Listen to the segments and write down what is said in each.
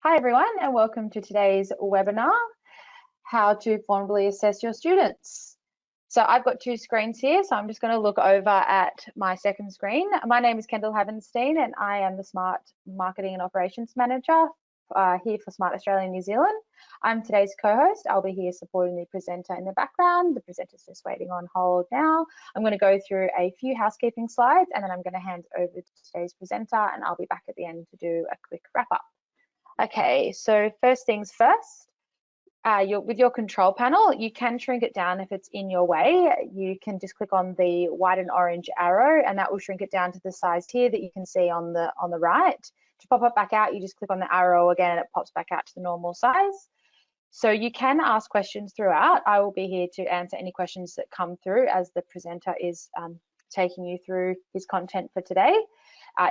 Hi everyone, and welcome to today's webinar, how to formatively assess your students. So I've got two screens here, so I'm just going to look over at my second screen. My name is Kendall Havenstein and I am the Smart Marketing and Operations Manager here for Smart Australia and New Zealand. I'm today's co-host. I'll be here supporting the presenter in the background. The presenter's just waiting on hold now. I'm going to go through a few housekeeping slides and then I'm going to hand over to today's presenter and I'll be back at the end to do a quick wrap up. Okay, so first things first, with your control panel, you can shrink it down if it's in your way. You can just click on the white and orange arrow and that will shrink it down to the size here that you can see on the right. To pop it back out, you just click on the arrow again and it pops back out to the normal size. So you can ask questions throughout. I will be here to answer any questions that come through as the presenter is taking you through his content for today.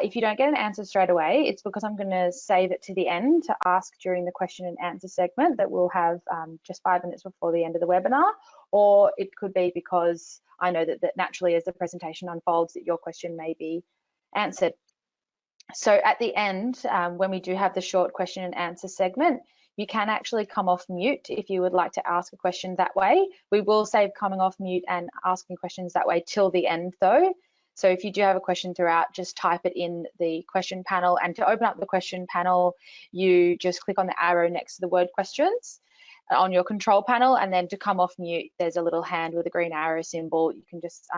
If you don't get an answer straight away, it's because I'm going to save it to the end to ask during the question and answer segment that we'll have just 5 minutes before the end of the webinar, or it could be because I know that naturally as the presentation unfolds that your question may be answered. So at the end, when we do have the short question and answer segment, you can actually come off mute if you would like to ask a question that way. We will save coming off mute and asking questions that way till the end though. So if you do have a question throughout, just type it in the question panel. And to open up the question panel, you just click on the arrow next to the word questions on your control panel. And then to come off mute, there's a little hand with a green arrow symbol. You can just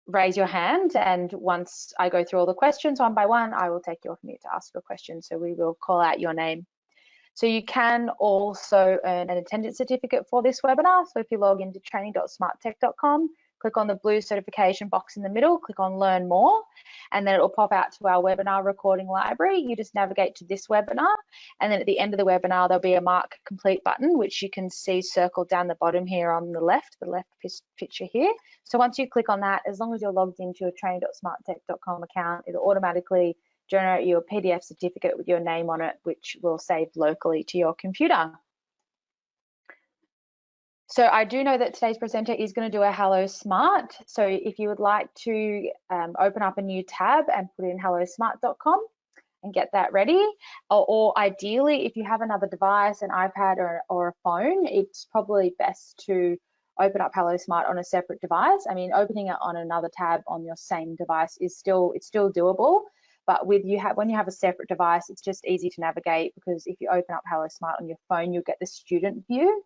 raise your hand. And once I go through all the questions one by one, I will take you off mute to ask your question. So we will call out your name. So you can also earn an attendance certificate for this webinar. So if you log into training.smarttech.com, click on the blue certification box in the middle, click on Learn More, and then it will pop out to our webinar recording library. You just navigate to this webinar, and then at the end of the webinar, there'll be a Mark Complete button, which you can see circled down the bottom here on the left picture here. So once you click on that, as long as you're logged into your training.smarttech.com account, it'll automatically generate you a PDF certificate with your name on it, which will save locally to your computer. So I do know that today's presenter is going to do a Hello Smart. So if you would like to open up a new tab and put in hellosmart.com and get that ready, or ideally, if you have another device, an iPad or a phone, it's probably best to open up Hello Smart on a separate device. I mean, opening it on another tab on your same device is still doable. But when you have a separate device, it's just easy to navigate, because if you open up Hello Smart on your phone, you'll get the student view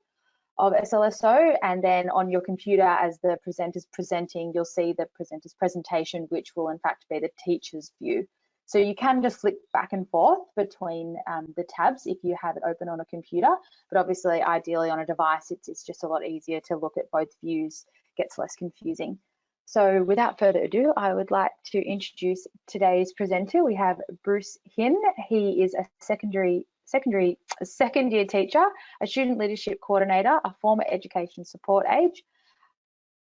of SLSO, and then on your computer as the presenter's presenting, you'll see the presenter's presentation, which will in fact be the teacher's view. So you can just flick back and forth between the tabs if you have it open on a computer, but obviously ideally on a device, it's just a lot easier to look at both views, gets less confusing. So without further ado, I would like to introduce today's presenter. We have Bruce Hinn. He is a second year teacher, a student leadership coordinator, a former education support aide,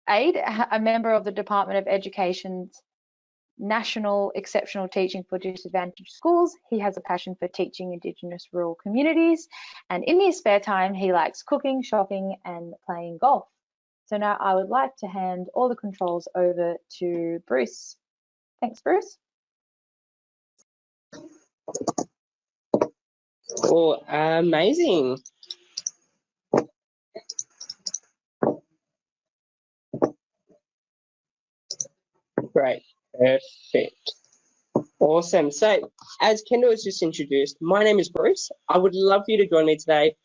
a member of the Department of Education's National Exceptional Teaching for Disadvantaged Schools. He has a passion for teaching Indigenous rural communities, and in his spare time, he likes cooking, shopping, and playing golf. So now I would like to hand all the controls over to Bruce. Thanks, Bruce. Oh, amazing. Great, perfect. Awesome. So as Kendall has just introduced, my name is Bruce. I would love for you to join me today.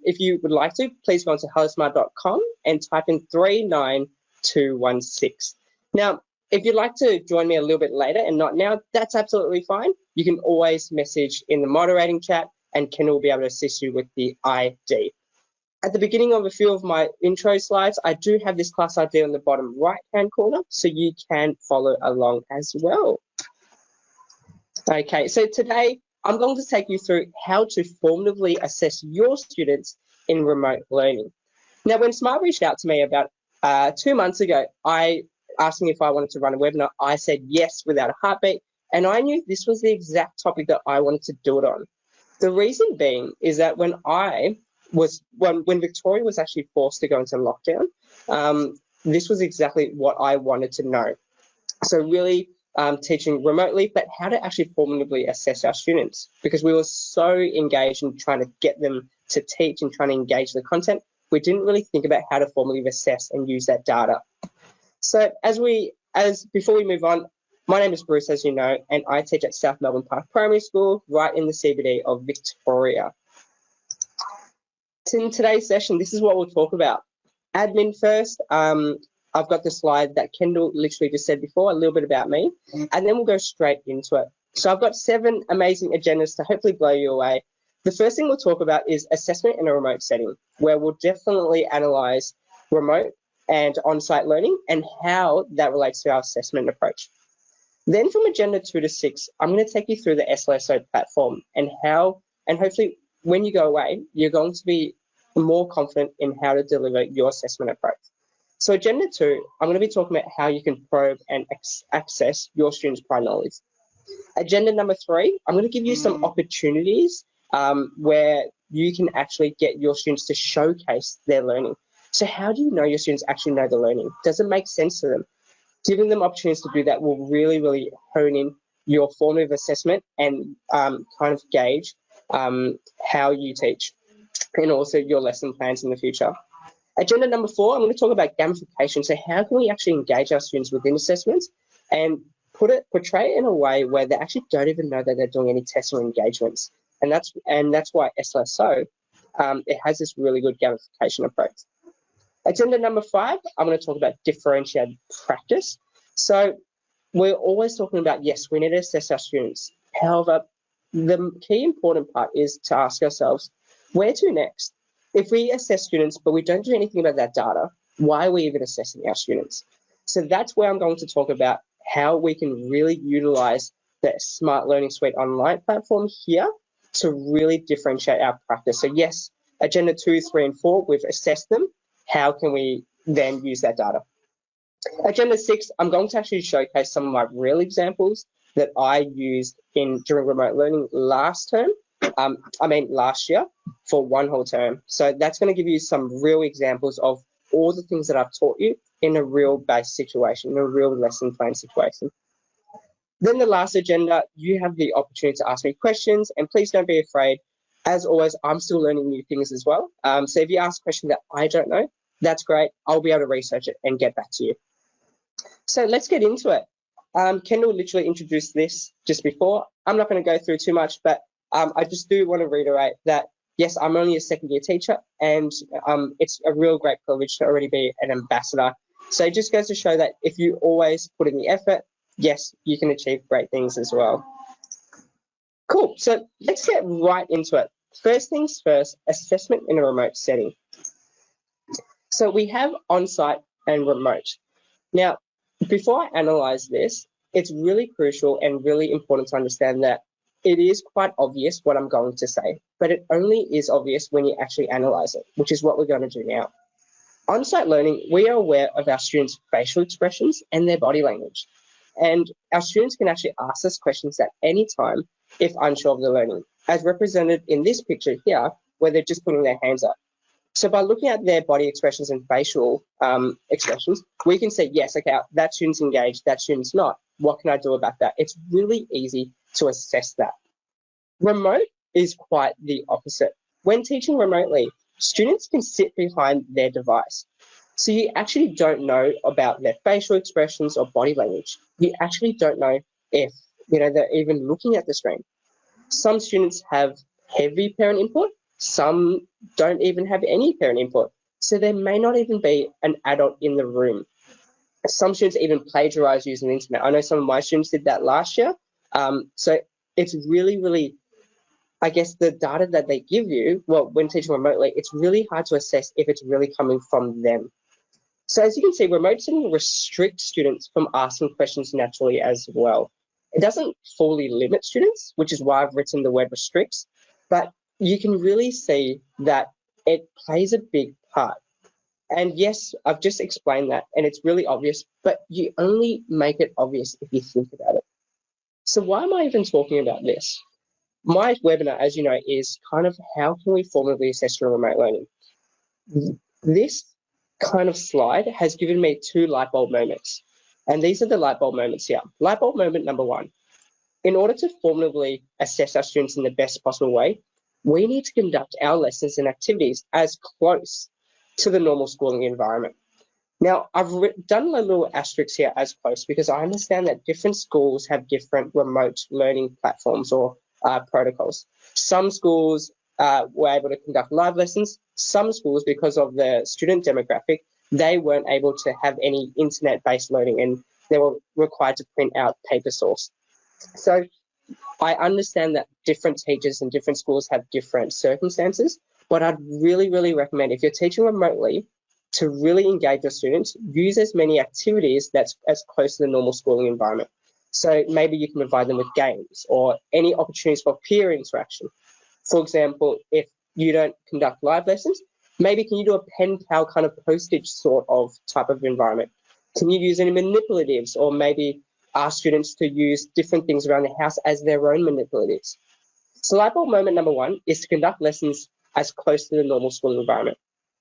If you would like to, please go on to hellosmart.com and type in 39216. Now, if you'd like to join me a little bit later and not now, that's absolutely fine. You can always message in the moderating chat and Kendall will be able to assist you with the ID. At the beginning of a few of my intro slides, I do have this class ID on the bottom right-hand corner, so you can follow along as well. Okay, so today I'm going to take you through how to formatively assess your students in remote learning. Now, when Smart reached out to me about 2 months ago, asking if I wanted to run a webinar, I said yes without a heartbeat, and I knew this was the exact topic that I wanted to do it on. The reason being is that when Victoria was actually forced to go into lockdown, this was exactly what I wanted to know. So really teaching remotely, but how to actually formatively assess our students, because we were so engaged in trying to get them to teach and trying to engage the content, we didn't really think about how to formatively assess and use that data. So before we move on, my name is Bruce, as you know, and I teach at South Melbourne Park Primary School, right in the CBD of Victoria. In today's session, this is what we'll talk about. Admin first. I've got the slide that Kendall literally just said before, a little bit about me, and then we'll go straight into it. So I've got 7 amazing agendas to hopefully blow you away. The first thing we'll talk about is assessment in a remote setting, where we'll definitely analyze remote and on-site learning and how that relates to our assessment approach. Then from agenda 2 to 6, I'm going to take you through the SLSO platform and hopefully when you go away, you're going to be more confident in how to deliver your assessment approach. So agenda 2, I'm going to be talking about how you can probe and access your students' prior knowledge. Agenda number 3, I'm going to give you some opportunities where you can actually get your students to showcase their learning. So how do you know your students actually know the learning? Does it make sense to them? Giving them opportunities to do that will really, really hone in your formative assessment and kind of gauge how you teach and also your lesson plans in the future. Agenda number 4, I'm going to talk about gamification. So how can we actually engage our students within assessments and portray it in a way where they actually don't even know that they're doing any tests or engagements. And that's why SLSO, it has this really good gamification approach. Agenda number 5, I'm going to talk about differentiated practice. So we're always talking about, yes, we need to assess our students. However, the key important part is to ask ourselves, where to next? If we assess students, but we don't do anything about that data, why are we even assessing our students? So that's where I'm going to talk about how we can really utilize the Smart Learning Suite online platform here to really differentiate our practice. So yes, agenda 2, 3, and 4, we've assessed them. How can we then use that data? Agenda 6, I'm going to actually showcase some of my real examples that I used during remote learning last year for one whole term. So that's going to give you some real examples of all the things that I've taught you in a real base situation, in a real lesson plan situation. Then the last agenda, you have the opportunity to ask me questions, and please don't be afraid. As always, I'm still learning new things as well. So if you ask a question that I don't know, that's great. I'll be able to research it and get back to you. So let's get into it. Kendall literally introduced this just before. I'm not going to go through too much, but I just do want to reiterate that, yes, I'm only a 2nd year teacher, and it's a real great privilege to already be an ambassador. So it just goes to show that if you always put in the effort, yes, you can achieve great things as well. Cool, so let's get right into it. First things first, assessment in a remote setting. So we have on-site and remote. Now, before I analyze this, it's really crucial and really important to understand that it is quite obvious what I'm going to say, but it only is obvious when you actually analyze it, which is what we're going to do now. On-site learning, we are aware of our students' facial expressions and their body language. And our students can actually ask us questions at any time if unsure of the learning, as represented in this picture here, where they're just putting their hands up. So by looking at their body expressions and facial expressions, we can say, yes, okay, that student's engaged, that student's not. What can I do about that? It's really easy to assess that. Remote is quite the opposite. When teaching remotely, students can sit behind their device. So you actually don't know about their facial expressions or body language. You actually don't know if they're even looking at the screen. Some students have heavy parent input. Some don't even have any parent input. So there may not even be an adult in the room. Some students even plagiarize using the internet. I know some of my students did that last year. So it's really, really, I guess the data that they give you, well, when teaching remotely, it's really hard to assess if it's really coming from them. So as you can see, remote setting restricts students from asking questions naturally as well. It doesn't fully limit students, which is why I've written the word restricts, but you can really see that it plays a big part. And yes, I've just explained that, and it's really obvious, but you only make it obvious if you think about it. So why am I even talking about this? My webinar, as you know, is kind of how can we formatively assess your remote learning? This kind of slide has given me 2 light bulb moments. And these are the light bulb moments here. Light bulb moment number 1. In order to formatively assess our students in the best possible way, we need to conduct our lessons and activities as close to the normal schooling environment. Now, I've done a little asterisk here as close because I understand that different schools have different remote learning platforms or protocols. Some schools were able to conduct live lessons. Some schools, because of the student demographic, they weren't able to have any internet-based learning and they were required to print out paper source. So I understand that different teachers and different schools have different circumstances, but I'd really, really recommend if you're teaching remotely to really engage your students, use as many activities that's as close to the normal schooling environment. So maybe you can provide them with games or any opportunities for peer interaction. For example, if you don't conduct live lessons, maybe can you do a pen pal kind of postage sort of type of environment? Can you use any manipulatives or maybe ask students to use different things around the house as their own manipulatives? So light bulb moment number 1 is to conduct lessons as close to the normal school environment.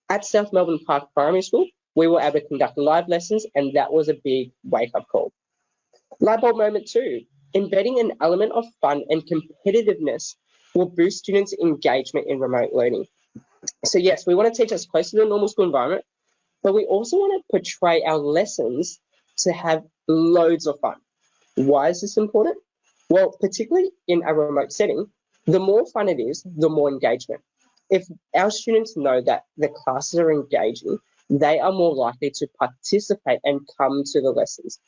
At South Melbourne Park Primary School, we were able to conduct live lessons and that was a big wake-up call. Light bulb moment 2, embedding an element of fun and competitiveness will boost students' engagement in remote learning. So yes, we want to teach as close to the normal school environment, but we also want to portray our lessons to have loads of fun. Why is this important? Well, particularly in a remote setting, the more fun it is, the more engagement. If our students know that the classes are engaging, they are more likely to participate and come to the lessons.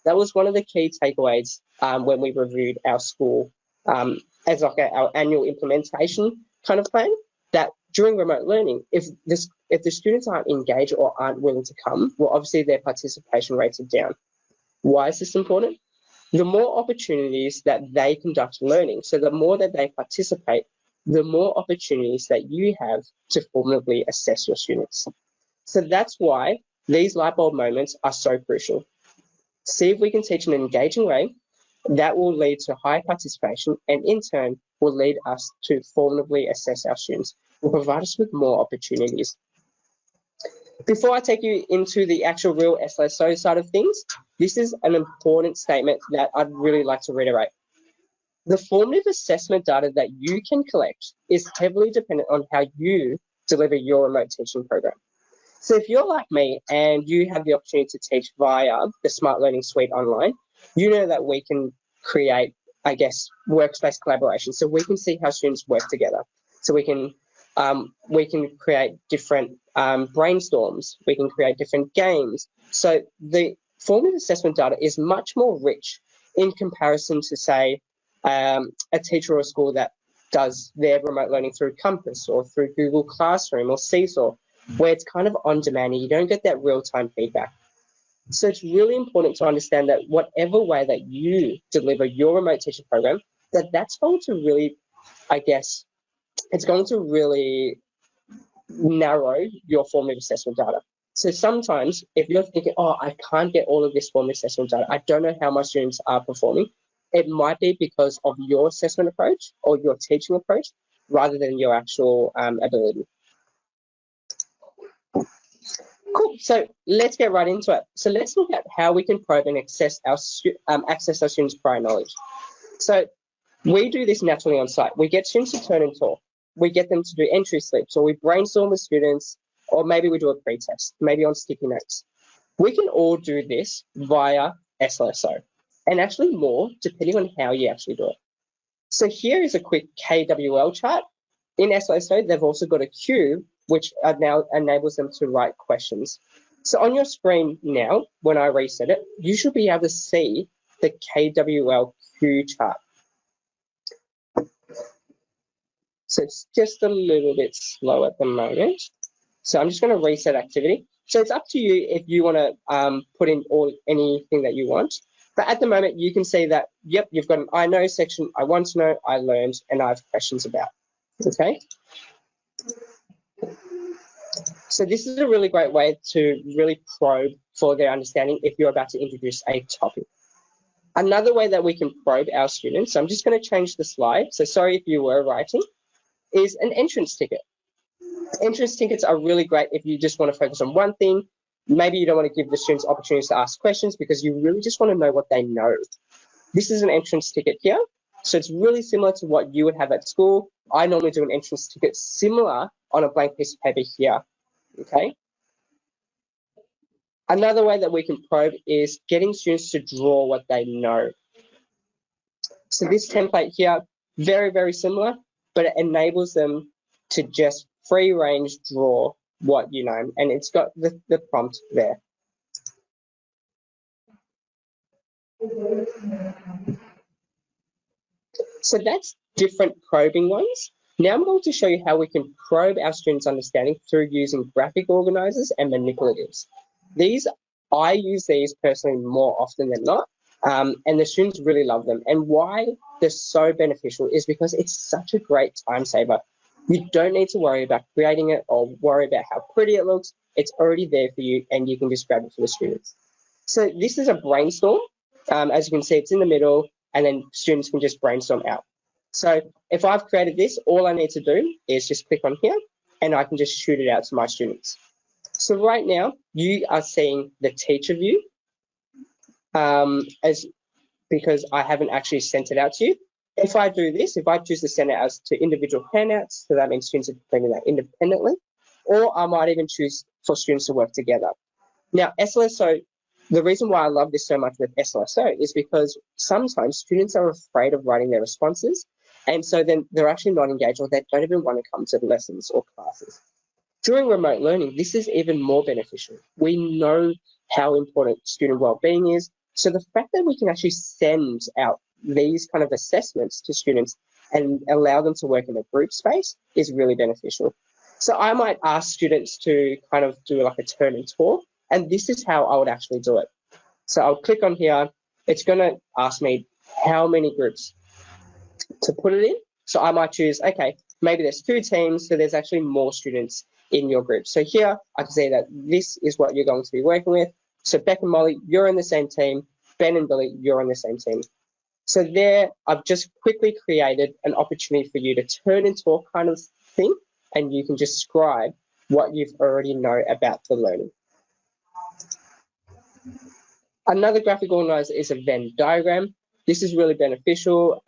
That was one of the key takeaways when we reviewed our school as like our annual implementation kind of plan, that during remote learning, if the students aren't engaged or aren't willing to come, well, obviously their participation rates are down. Why is this important? The more opportunities that they conduct learning, so the more that they participate, the more opportunities that you have to formatively assess your students. So that's why these light bulb moments are so crucial. See if we can teach in an engaging way that will lead to high participation and in turn will lead us to formatively assess our students, will provide us with more opportunities. Before I take you into the actual real SLSO side of things, this is an important statement that I'd really like to reiterate. The formative assessment data that you can collect is heavily dependent on how you deliver your remote teaching program. So if you're like me and you have the opportunity to teach via the Smart Learning Suite online, you know that we can create, I guess, workspace collaboration. So we can see how students work together. So we can create different brainstorms. We can create different games. So the formative assessment data is much more rich in comparison to, say, a teacher or a school that does their remote learning through Compass or through Google Classroom or Seesaw, where it's kind of on demand and you don't get that real-time feedback. So it's really important to understand that whatever way that you deliver your remote teaching program, that's going to really, I guess, it's going to really narrow your formative assessment data. So sometimes if you're thinking, oh, I can't get all of this formative assessment data, I don't know how my students are performing, it might be because of your assessment approach or your teaching approach rather than your actual ability. Cool, so let's get right into it. So let's look at how we can probe and access our students' prior knowledge. So we do this naturally on site. We get students to turn and talk. We get them to do entry slips, or we brainstorm with students, or maybe we do a pre-test, maybe on sticky notes. We can all do this via SLSO, and actually more, depending on how you actually do it. So here is a quick KWL chart. In SLSO, they've also got a queue, which now enables them to write questions. So on your screen now, when I reset it, you should be able to see the KWL queue chart. So it's just a little bit slow at the moment. So I'm just going to reset activity. So it's up to you if you want to put in anything that you want. But at the moment, you can see that, yep, you've got an I know section, I want to know, I learned, and I have questions about. Okay. So this is a really great way to really probe for their understanding if you're about to introduce a topic. Another way that we can probe our students, so I'm just going to change the slide, so sorry if you were writing, is an entrance ticket. Entrance tickets are really great if you just want to focus on one thing. maybe you don't want to give the students opportunities to ask questions because you really just want to know what they know. This is an entrance ticket here. So it's really similar to what you would have at school. I normally do an entrance ticket similar on a blank piece of paper here, okay? Another way that we can probe is getting students to draw what they know. So this template here, very, very similar, but it enables them to just free range draw what you know, and it's got the prompt there. So that's different probing ones. Now I'm going to show you how we can probe our students' understanding through using graphic organizers and manipulatives. I use these personally more often than not, and the students really love them. And why they're so beneficial is because it's such a great time saver. You don't need to worry about creating it or worry about how pretty it looks. It's already there for you, and you can just grab it for the students. So this is a brainstorm. As you can see, it's in the middle, and then students can just brainstorm out. So if I've created this, all I need to do is just click on here, and I can just shoot it out to my students. So right now, you are seeing the teacher view because I haven't actually sent it out to you. If I do this, if I choose to send it as to individual handouts, so that means students are completing that independently, or I might even choose for students to work together. Now, SLSO, the reason why I love this so much with SLSO is because sometimes students are afraid of writing their responses, and so then they're actually not engaged, or they don't even want to come to the lessons or classes. During remote learning, this is even more beneficial. We know how important student well-being is, so the fact that we can actually send out these kind of assessments to students and allow them to work in a group space is really beneficial. So I might ask students to kind of do like a turn and talk, and this is how I would actually do it. So I'll click on here. It's going to ask me how many groups to put it in. So I might choose, okay, maybe there's 2 teams, so there's actually more students in your group. So here I can say that this is what you're going to be working with. So Beck and Molly, you're in the same team. Ben and Billy, you're in the same team. So there, I've just quickly created an opportunity for you to turn and talk kind of thing, and you can just scribe what you've already know about the learning. Another graphic organizer is a Venn diagram. This is really beneficial.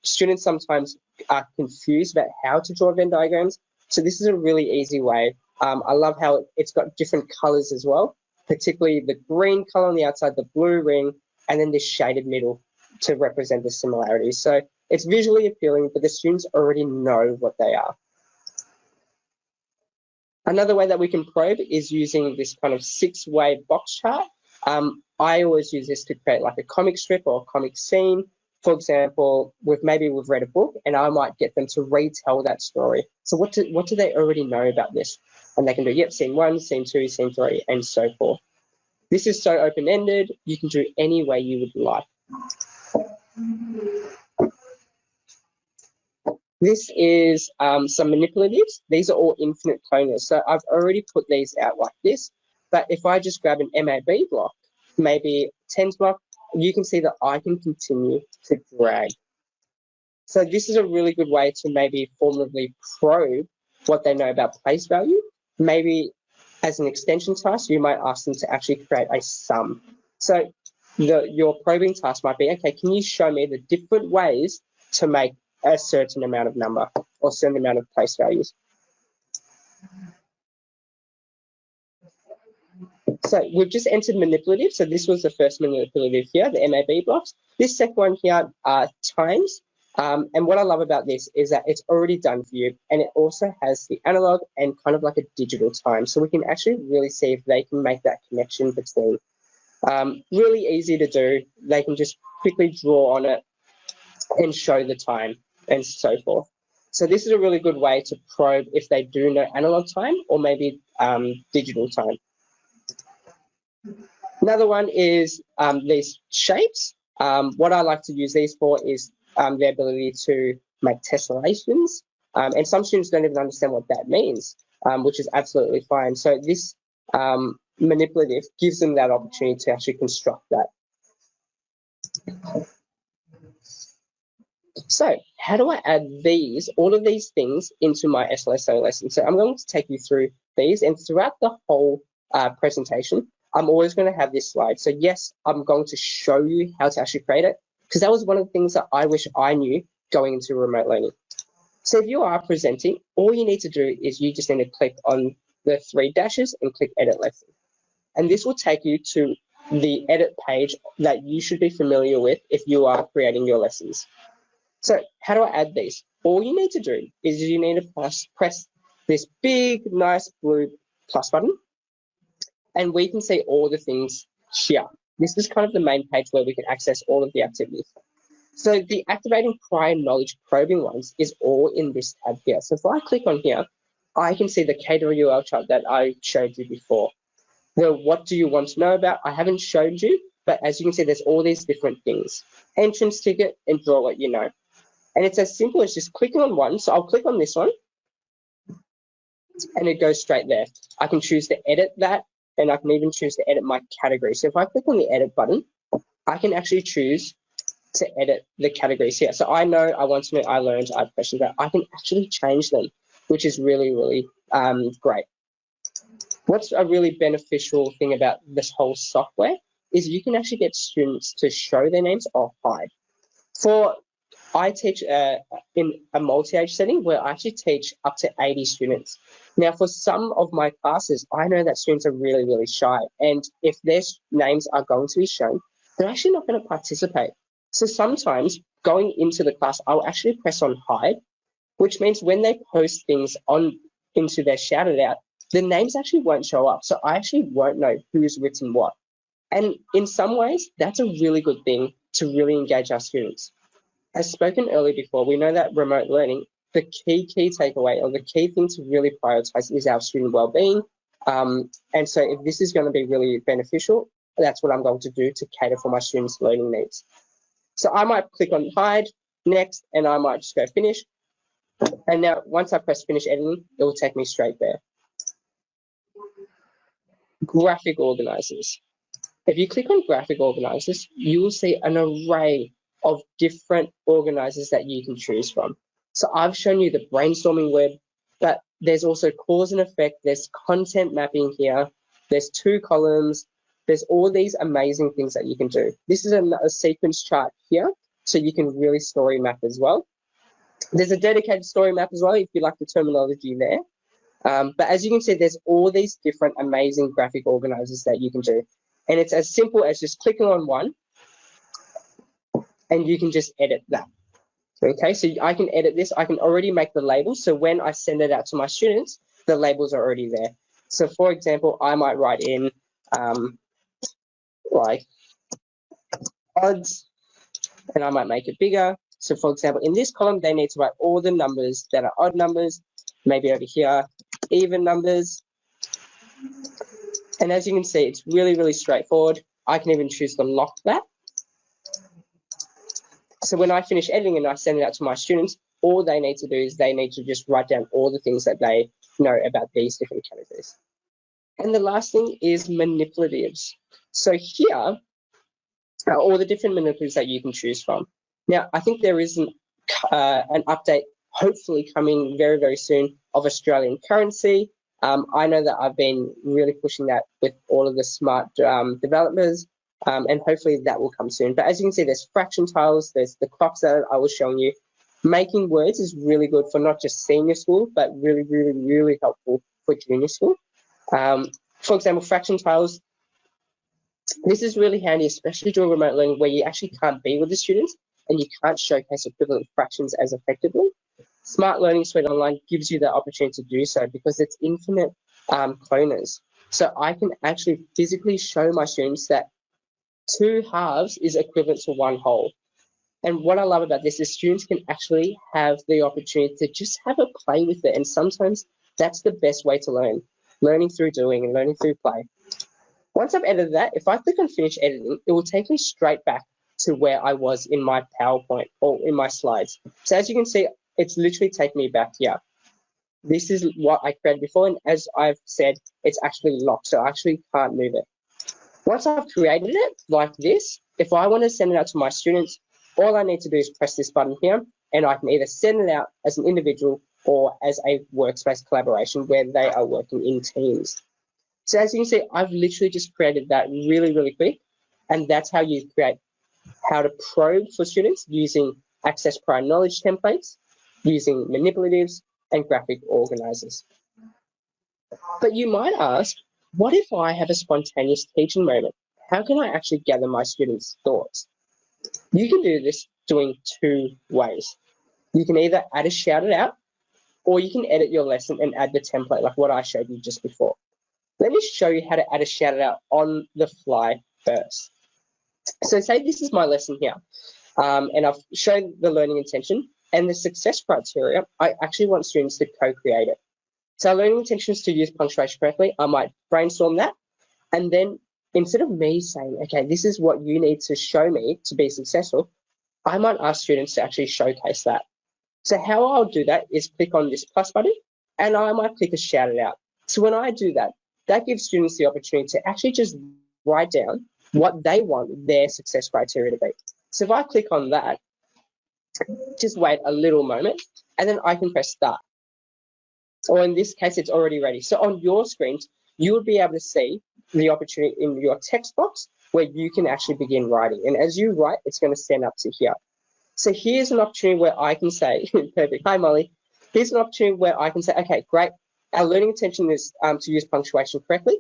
Students sometimes are confused about how to draw Venn diagrams. So this is a really easy way. I love how it's got different colors as well, particularly the green color on the outside, the blue ring, and then this shaded middle to represent the similarities. So it's visually appealing, but the students already know what they are. Another way that we can probe is using this kind of 6-way box chart. I always use this to create like a comic strip or a comic scene. For example, we've read a book, and I might get them to retell that story. So what do they already know about this? And they can do, yep, scene 1, scene 2, scene 3, and so forth. This is so open-ended, you can do any way you would like. This is some manipulatives. These are all infinite cloners. So I've already put these out like this. But if I just grab an MAB block, maybe 10s block, you can see that I can continue to drag. So this is a really good way to maybe formatively probe what they know about place value. Maybe as an extension task, you might ask them to actually create a sum. So your probing task might be, okay, can you show me the different ways to make a certain amount of number or certain amount of place values? So we've just entered manipulative. So this was the first manipulative here, the MAB blocks. This second one here are times. And what I love about this is that it's already done for you, and it also has the analog and kind of like a digital time. So we can actually really see if they can make that connection between. Really easy to do. They can just quickly draw on it and show the time and so forth. So this is a really good way to probe if they do know analog time or maybe digital time. Another one is these shapes. What I like to use these for is the ability to make tessellations. And some students don't even understand what that means, which is absolutely fine. So this manipulative gives them that opportunity to actually construct that. So how do I add all of these things into my SLSO lesson? So I'm going to take you through these, and throughout the whole presentation, I'm always going to have this slide. So yes, I'm going to show you how to actually create it, because that was one of the things that I wish I knew going into remote learning. So if you are presenting, all you need to do is you just need to click on the 3 dashes and click edit lesson. And this will take you to the edit page that you should be familiar with if you are creating your lessons. So how do I add these? All you need to do is you need to press this big, nice blue plus button, and we can see all the things here. This is kind of the main page where we can access all of the activities. So the activating prior knowledge probing ones is all in this tab here. So if I click on here, I can see the KWL chart that I showed you before. The what do you want to know about, I haven't showed you, but as you can see, there's all these different things. Entrance ticket and draw what you know. And it's as simple as just clicking on one. So I'll click on this one and it goes straight there. I can choose to edit that, and I can even choose to edit my category. So if I click on the edit button, I can actually choose to edit the categories here. So I know I want to know, I learned, I have questions about, I can actually change them, which is really, really great. What's a really beneficial thing about this whole software is you can actually get students to show their names or hide. I teach in a multi-age setting where I actually teach up to 80 students. Now, for some of my classes, I know that students are really, really shy. And if their names are going to be shown, they're actually not going to participate. So sometimes going into the class, I'll actually press on hide, which means when they post things into their shouted out, the names actually won't show up. So I actually won't know who's written what. And in some ways, that's a really good thing to really engage our students. As spoken earlier before, we know that remote learning, the key takeaway or the key thing to really prioritize is our student well-being. And so if this is going to be really beneficial, that's what I'm going to do to cater for my students' learning needs. So I might click on hide, next, and I might just go finish. And now once I press finish editing, it will take me straight there. Graphic organizers. If you click on graphic organizers, you will see an array of different organizers that you can choose from. So I've shown you the brainstorming web, but there's also cause and effect, there's content mapping here, there's 2 columns, there's all these amazing things that you can do. This is a sequence chart here, so you can really story map as well. There's a dedicated story map as well, if you like the terminology there. But as you can see, there's all these different amazing graphic organizers that you can do. And it's as simple as just clicking on one, and you can just edit that. Okay, so I can edit this. I can already make the labels. So when I send it out to my students, the labels are already there. So for example, I might write in like odds, and I might make it bigger. So for example, in this column, they need to write all the numbers that are odd numbers, maybe over here, even numbers. And as you can see, it's really, really straightforward. I can even choose to lock that. So when I finish editing and I send it out to my students, all they need to do is they need to just write down all the things that they know about these different categories. And the last thing is manipulatives. So here are all the different manipulatives that you can choose from. Now, I think there is an update hopefully coming very, very soon of Australian currency. I know that I've been really pushing that with all of the smart developers, and hopefully that will come soon. But as you can see, there's fraction tiles, there's the clocks that I was showing you. Making words is really good for not just senior school, but really, really, really helpful for junior school. For example, fraction tiles, this is really handy, especially during remote learning where you actually can't be with the students and you can't showcase equivalent fractions as effectively. Smart Learning Suite Online gives you the opportunity to do so because it's infinite cloners. So I can actually physically show my students that 2 halves is equivalent to 1 whole. And what I love about this is students can actually have the opportunity to just have a play with it. And sometimes that's the best way to learn, learning through doing and learning through play. Once I've edited that, if I click on finish editing, it will take me straight back to where I was in my PowerPoint or in my slides. So as you can see, it's literally taking me back here. This is what I created before, and as I've said, it's actually locked, so I actually can't move it. Once I've created it like this, if I want to send it out to my students, all I need to do is press this button here, and I can either send it out as an individual or as a workspace collaboration where they are working in teams. So as you can see, I've literally just created that really, really quick. And that's how you create how to probe for students using access prior knowledge templates, using manipulatives and graphic organizers. But you might ask, what if I have a spontaneous teaching moment? How can I actually gather my students' thoughts? You can do this doing two ways. You can either add a shout it out, or you can edit your lesson and add the template like what I showed you just before. Let me show you how to add a shout it out on the fly first. So say this is my lesson here, and I've shown the learning intention and the success criteria. I actually want students to co-create it. So our learning intention is to use punctuation correctly. I might brainstorm that, and then instead of me saying, okay, this is what you need to show me to be successful, I might ask students to actually showcase that. So how I'll do that is click on this plus button, and I might click a shout it out. So when I do that, that gives students the opportunity to actually just write down what they want their success criteria to be. So if I click on that, just wait a little moment, and then I can press start. Or in this case, it's already ready. So on your screens, you will be able to see the opportunity in your text box where you can actually begin writing. And as you write, it's going to stand up to here. So here's an opportunity where I can say, perfect, hi Molly. Here's an opportunity where I can say, okay, great. Our learning intention is to use punctuation correctly.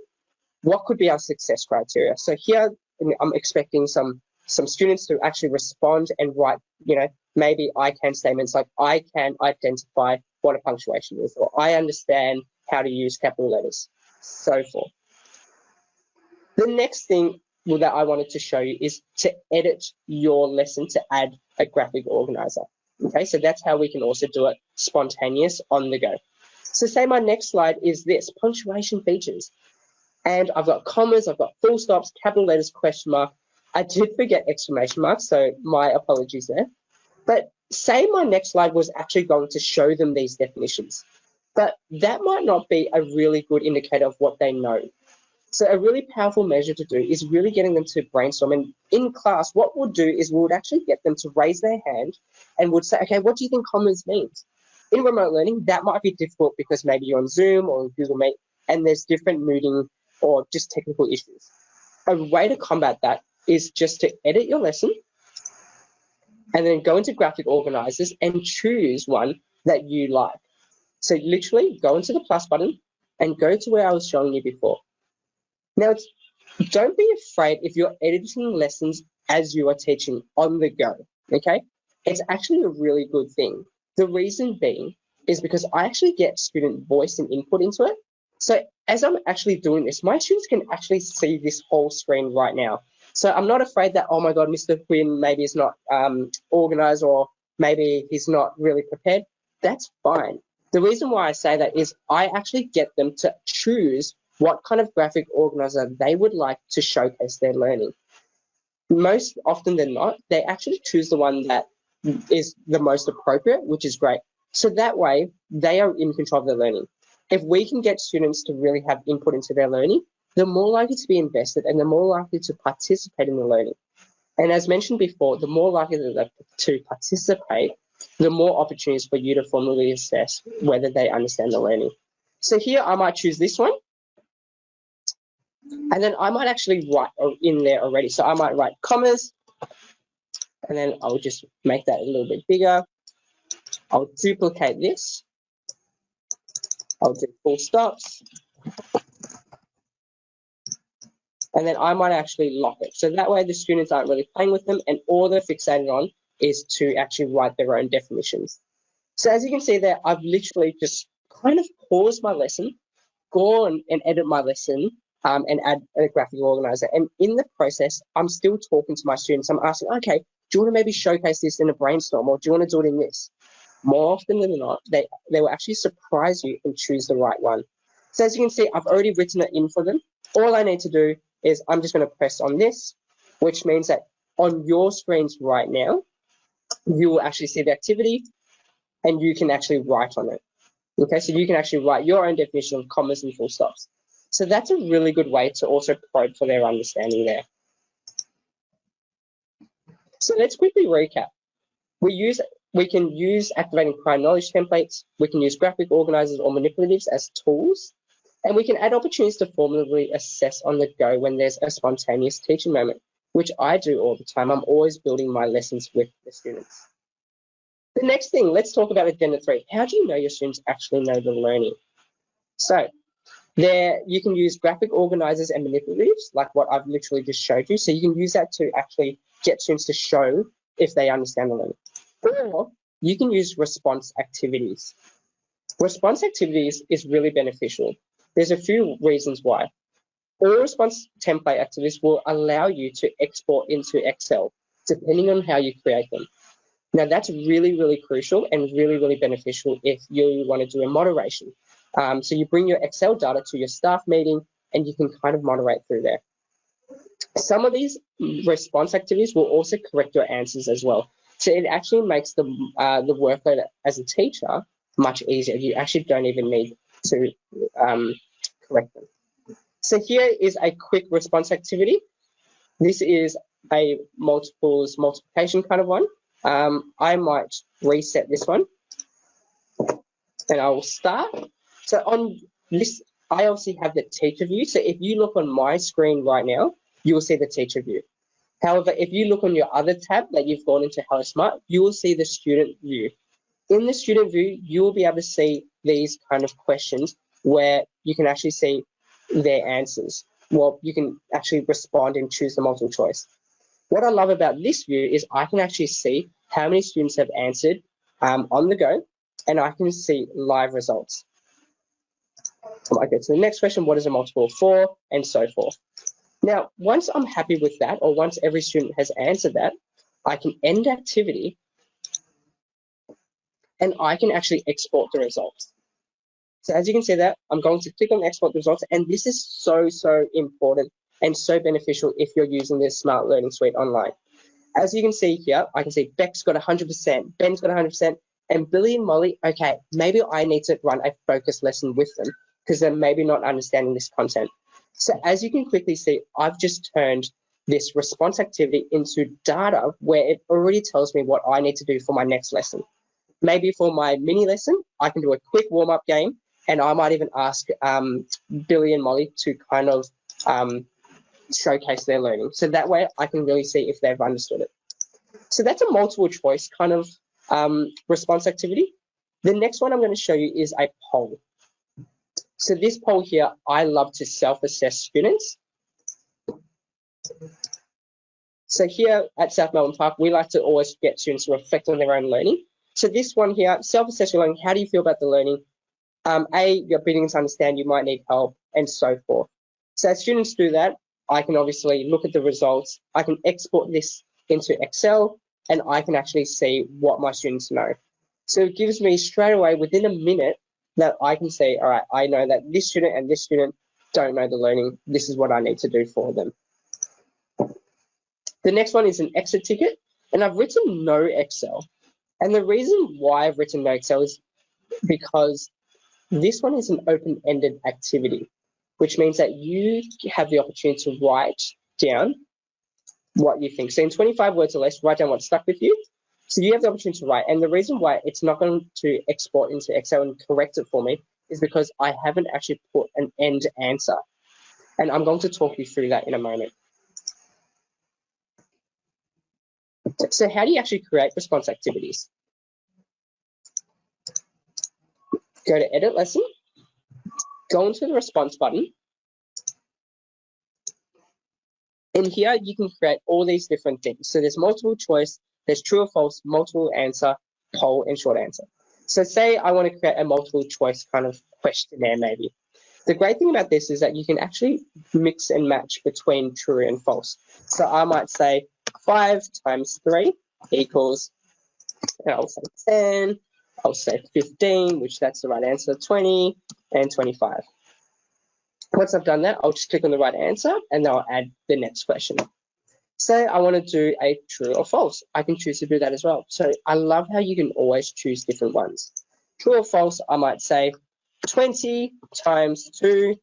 What could be our success criteria? So here, I'm expecting some students to actually respond and write, maybe I can statements like I can identify what a punctuation is, or I understand how to use capital letters, so forth. The next thing that I wanted to show you is to edit your lesson to add a graphic organizer. Okay, so that's how we can also do it spontaneous on the go. So say my next slide is this, punctuation features. And I've got commas, I've got full stops, capital letters, question mark. I did forget exclamation marks, so my apologies there. But say my next slide was actually going to show them these definitions, but that might not be a really good indicator of what they know. So a really powerful measure to do is really getting them to brainstorm. And in class, what we'll do is we'll actually get them to raise their hand and would say, okay, what do you think commas means? In remote learning, that might be difficult because maybe you're on Zoom or Google Meet and there's different muting or just technical issues. A way to combat that is just to edit your lesson and then go into graphic organizers and choose one that you like. So literally go into the plus button and go to where I was showing you before. Now, don't be afraid if you're editing lessons as you are teaching on the go, okay? It's actually a really good thing. The reason being is because I actually get student voice and input into it. So as I'm actually doing this, my students can actually see this whole screen right now. So I'm not afraid that, oh my God, Mr. Quinn maybe is not organized or maybe he's not really prepared. That's fine. The reason why I say that is I actually get them to choose what kind of graphic organizer they would like to showcase their learning. Most often than not, they actually choose the one that is the most appropriate, which is great. So that way, they are in control of their learning. If we can get students to really have input into their learning, they're more likely to be invested and they're more likely to participate in the learning. And as mentioned before, the more likely they're to participate, the more opportunities for you to formally assess whether they understand the learning. So here I might choose this one. And then I might actually write in there already. So I might write commas, and then I'll just make that a little bit bigger. I'll duplicate this. I'll do full stops. And then I might actually lock it. So that way the students aren't really playing with them and all they're fixated on is to actually write their own definitions. So as you can see there, I've literally just kind of paused my lesson, go and edit my lesson, and add a graphic organizer. And in the process, I'm still talking to my students. I'm asking, okay, do you want to maybe showcase this in a brainstorm or do you want to do it in this? More often than not, they will actually surprise you and choose the right one. So as you can see, I've already written it in for them. All I need to do is I'm just going to press on this, which means that on your screens right now, you will actually see the activity and you can actually write on it. Okay, so you can actually write your own definition of commas and full stops. So that's a really good way to also probe for their understanding there. So let's quickly recap. We can use activating prior knowledge templates. We can use graphic organizers or manipulatives as tools. And we can add opportunities to formatively assess on the go when there's a spontaneous teaching moment, which I do all the time. I'm always building my lessons with the students. The next thing, let's talk about Agenda 3. How do you know your students actually know the learning? So there, you can use graphic organizers and manipulatives, like what I've literally just showed you. So you can use that to actually get students to show if they understand the learning. Or you can use response activities. Response activities is really beneficial. There's a few reasons why. All response template activities will allow you to export into Excel, depending on how you create them. Now, that's really, really crucial and really, really beneficial if you want to do a moderation. So you bring your Excel data to your staff meeting and you can kind of moderate through there. Some of these response activities will also correct your answers as well. So it actually makes the workload as a teacher much easier. You actually don't even need to correct them. So here is a quick response activity. This is a multiples multiplication kind of one. I might reset this one and I will start. So on this, I obviously have the teacher view. So if you look on my screen right now, you will see the teacher view. However, if you look on your other tab that you've gone into Hello Smart, you will see the student view. In the student view, you will be able to see these kind of questions where you can actually see their answers. Well, you can actually respond and choose the multiple choice. What I love about this view is I can actually see how many students have answered on the go, and I can see live results. I might go to the next question, what is a multiple of 4, and so forth. Now, once I'm happy with that, or once every student has answered that, I can end activity, and I can actually export the results. So as you can see that, I'm going to click on export the results, and this is so, so important and so beneficial if you're using this Smart Learning Suite online. As you can see here, I can see Beck's got 100%, Ben's got 100%, and Billy and Molly, okay, maybe I need to run a focus lesson with them because they're maybe not understanding this content. So as you can quickly see, I've just turned this response activity into data where it already tells me what I need to do for my next lesson. Maybe for my mini lesson, I can do a quick warm-up game, and I might even ask Billy and Molly to kind of showcase their learning. So that way I can really see if they've understood it. So that's a multiple choice kind of response activity. The next one I'm going to show you is a poll. So this poll here, I love to self-assess students. So here at South Melbourne Park, we like to always get students to reflect on their own learning. So this one here, self-assess your learning. How do you feel about the learning? A, you're beginning to understand, you might need help, and so forth. So as students do that, I can obviously look at the results. I can export this into Excel, and I can actually see what my students know. So it gives me straight away, within a minute, that I can say, all right, I know that this student and this student don't know the learning. This is what I need to do for them. The next one is an exit ticket, and I've written no Excel. And the reason why I've written no Excel is because this one is an open-ended activity, which means that you have the opportunity to write down what you think. So in 25 words or less, write down what stuck with you. So you have the opportunity to write. And the reason why it's not going to export into Excel and correct it for me is because I haven't actually put an end answer. And I'm going to talk you through that in a moment. So how do you actually create response activities? Go to Edit Lesson, go into the Response button, and here you can create all these different things. So there's multiple choice, there's true or false, multiple answer, poll, and short answer. So say I want to create a multiple choice kind of questionnaire maybe. The great thing about this is that you can actually mix and match between true and false. So I might say 5 times 3 equals, and I'll say 10, I'll say 15, which that's the right answer, 20, and 25. Once I've done that, I'll just click on the right answer, and then I'll add the next question. Say I want to do a true or false. I can choose to do that as well. So I love how you can always choose different ones. True or false, I might say 20 times 2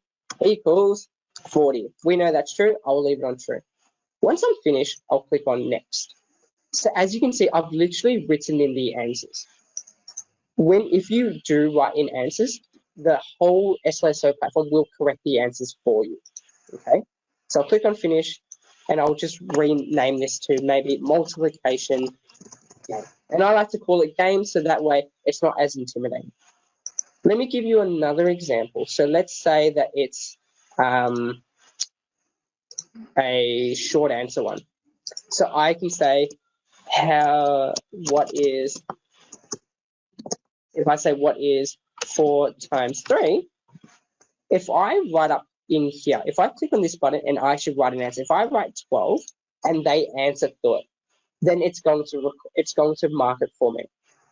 equals 40. We know that's true. I'll leave it on true. Once I'm finished, I'll click on next. So as you can see, I've literally written in the answers. If you do write in answers, the whole SLSO platform will correct the answers for you. Okay, so I'll click on finish, and I'll just rename this to maybe multiplication game. And I like to call it game, so that way it's not as intimidating. Let me give you another example. So let's say that it's a short answer one. So I can say what is, if I say what is 4 times 3, if I write up in here, if I click on this button and I should write an answer, if I write 12 and they answer through it, then it's going to mark it for me.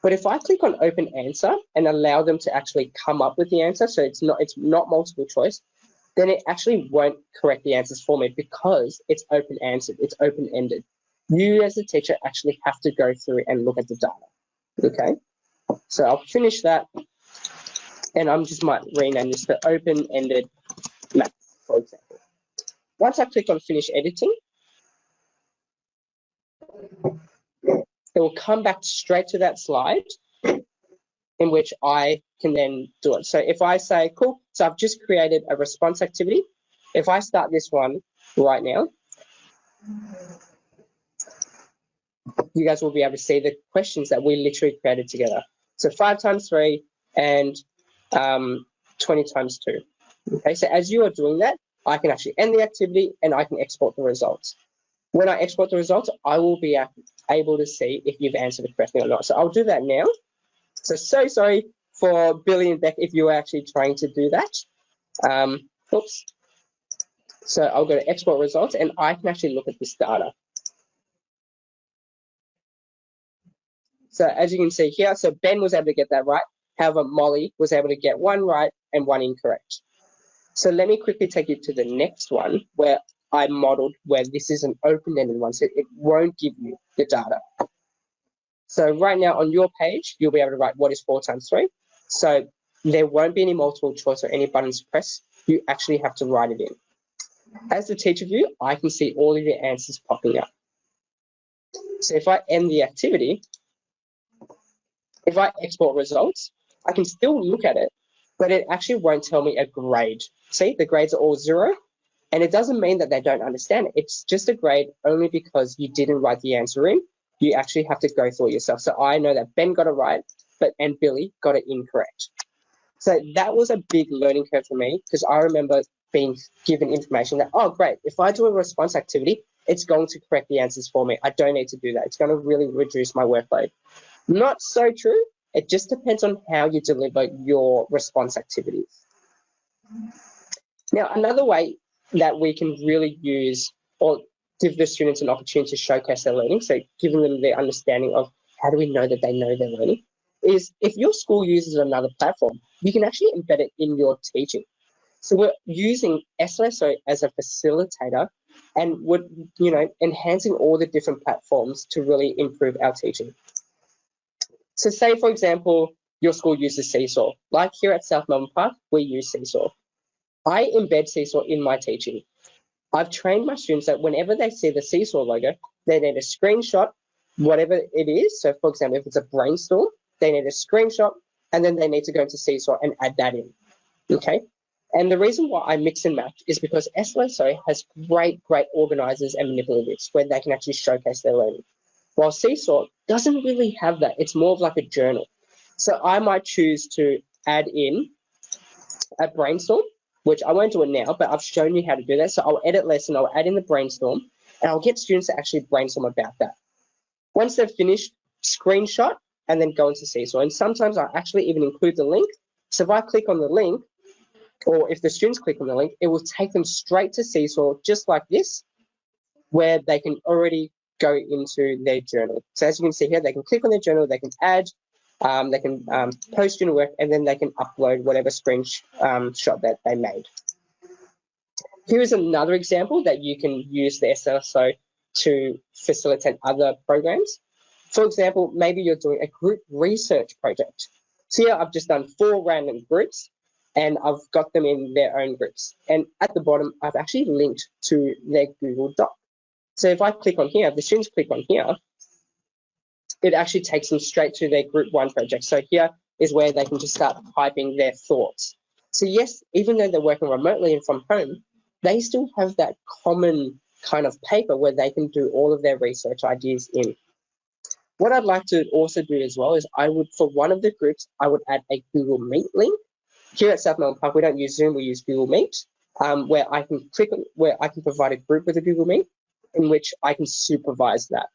But if I click on open answer and allow them to actually come up with the answer, so it's not multiple choice, then it actually won't correct the answers for me because it's open answered, it's open ended. You as a teacher actually have to go through and look at the data. Okay, so I'll finish that, and I'm just might rename this to open ended math, for example. Once I click on finish editing, it will come back straight to that slide in which I can then do it. So if I say, cool, so I've just created a response activity. If I start this one right now, you guys will be able to see the questions that we literally created together. So 5 times 3 and 20 times 2. Okay, so as you are doing that, I can actually end the activity and I can export the results. When I export the results, I will be able to see if you've answered it correctly or not. So I'll do that now. So sorry for Billy and Beck if you were actually trying to do that. Oops. So I'll go to export results and I can actually look at this data. So as you can see here, so Ben was able to get that right. However, Molly was able to get 1 right and 1 incorrect. So let me quickly take you to the next one where I modeled where this is an open-ended one, so it won't give you the data. So right now on your page, you'll be able to write what is 4 times 3. So there won't be any multiple choice or any buttons pressed. You actually have to write it in. As the teacher view, I can see all of your answers popping up. So if I end the activity, if I export results, I can still look at it, but it actually won't tell me a grade. See, the grades are all 0, and it doesn't mean that they don't understand it. It's just a grade only because you didn't write the answer in. You actually have to go through it yourself. So I know that Ben got it right, and Billy got it incorrect. So that was a big learning curve for me because I remember being given information that, oh, great, if I do a response activity, it's going to correct the answers for me. I don't need to do that. It's going to really reduce my workload. Not so true. It just depends on how you deliver your response activities. Now, another way that we can really use or give the students an opportunity to showcase their learning, so giving them the understanding of how do we know that they know their learning, is if your school uses another platform, you can actually embed it in your teaching. So we're using SLSO as a facilitator and we're, enhancing all the different platforms to really improve our teaching. So say, for example, your school uses Seesaw. Like here at South Melbourne Park, we use Seesaw. I embed Seesaw in my teaching. I've trained my students that whenever they see the Seesaw logo, they need a screenshot, whatever it is. So for example, if it's a brainstorm, they need a screenshot, and then they need to go into Seesaw and add that in, okay? And the reason why I mix and match is because SLSO has great organizers and manipulatives where they can actually showcase their learning. While Seesaw doesn't really have that. It's more of like a journal. So I might choose to add in a brainstorm, which I won't do it now, but I've shown you how to do that. So I'll edit lesson, I'll add in the brainstorm, and I'll get students to actually brainstorm about that. Once they've finished, screenshot, and then go into Seesaw. And sometimes I actually even include the link. So if I click on the link, or if the students click on the link, it will take them straight to Seesaw, just like this, where they can already go into their journal. So as you can see here, they can click on their journal, they can add, they can post student work, and then they can upload whatever screenshot that they made. Here is another example that you can use the SLSO to facilitate other programs. For example, maybe you're doing a group research project. So here I've just done 4 random groups, and I've got them in their own groups. And at the bottom, I've actually linked to their Google Doc. So if I click on here, if the students click on here, it actually takes them straight to their group 1 project. So here is where they can just start typing their thoughts. So yes, even though they're working remotely and from home, they still have that common kind of paper where they can do all of their research ideas in. What I'd like to also do as well is for one of the groups, I would add a Google Meet link. Here at South Melbourne Park, we don't use Zoom, we use Google Meet, where I can provide a group with a Google Meet in which I can supervise that.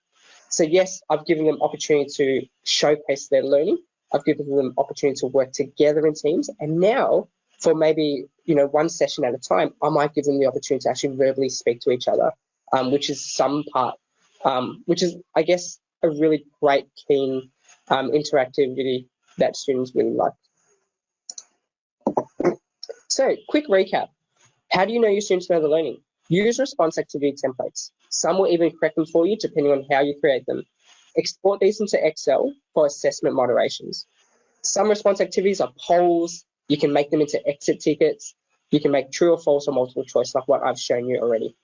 So yes, I've given them opportunity to showcase their learning. I've given them opportunity to work together in teams. And now for maybe, one session at a time, I might give them the opportunity to actually verbally speak to each other, which is which is, I guess, a really great, keen interactivity that students really like. So quick recap. How do you know your students know the learning? Use response activity templates. Some will even correct them for you depending on how you create them. Export these into Excel for assessment moderations. Some response activities are polls. You can make them into exit tickets. You can make true or false or multiple choice like what I've shown you already.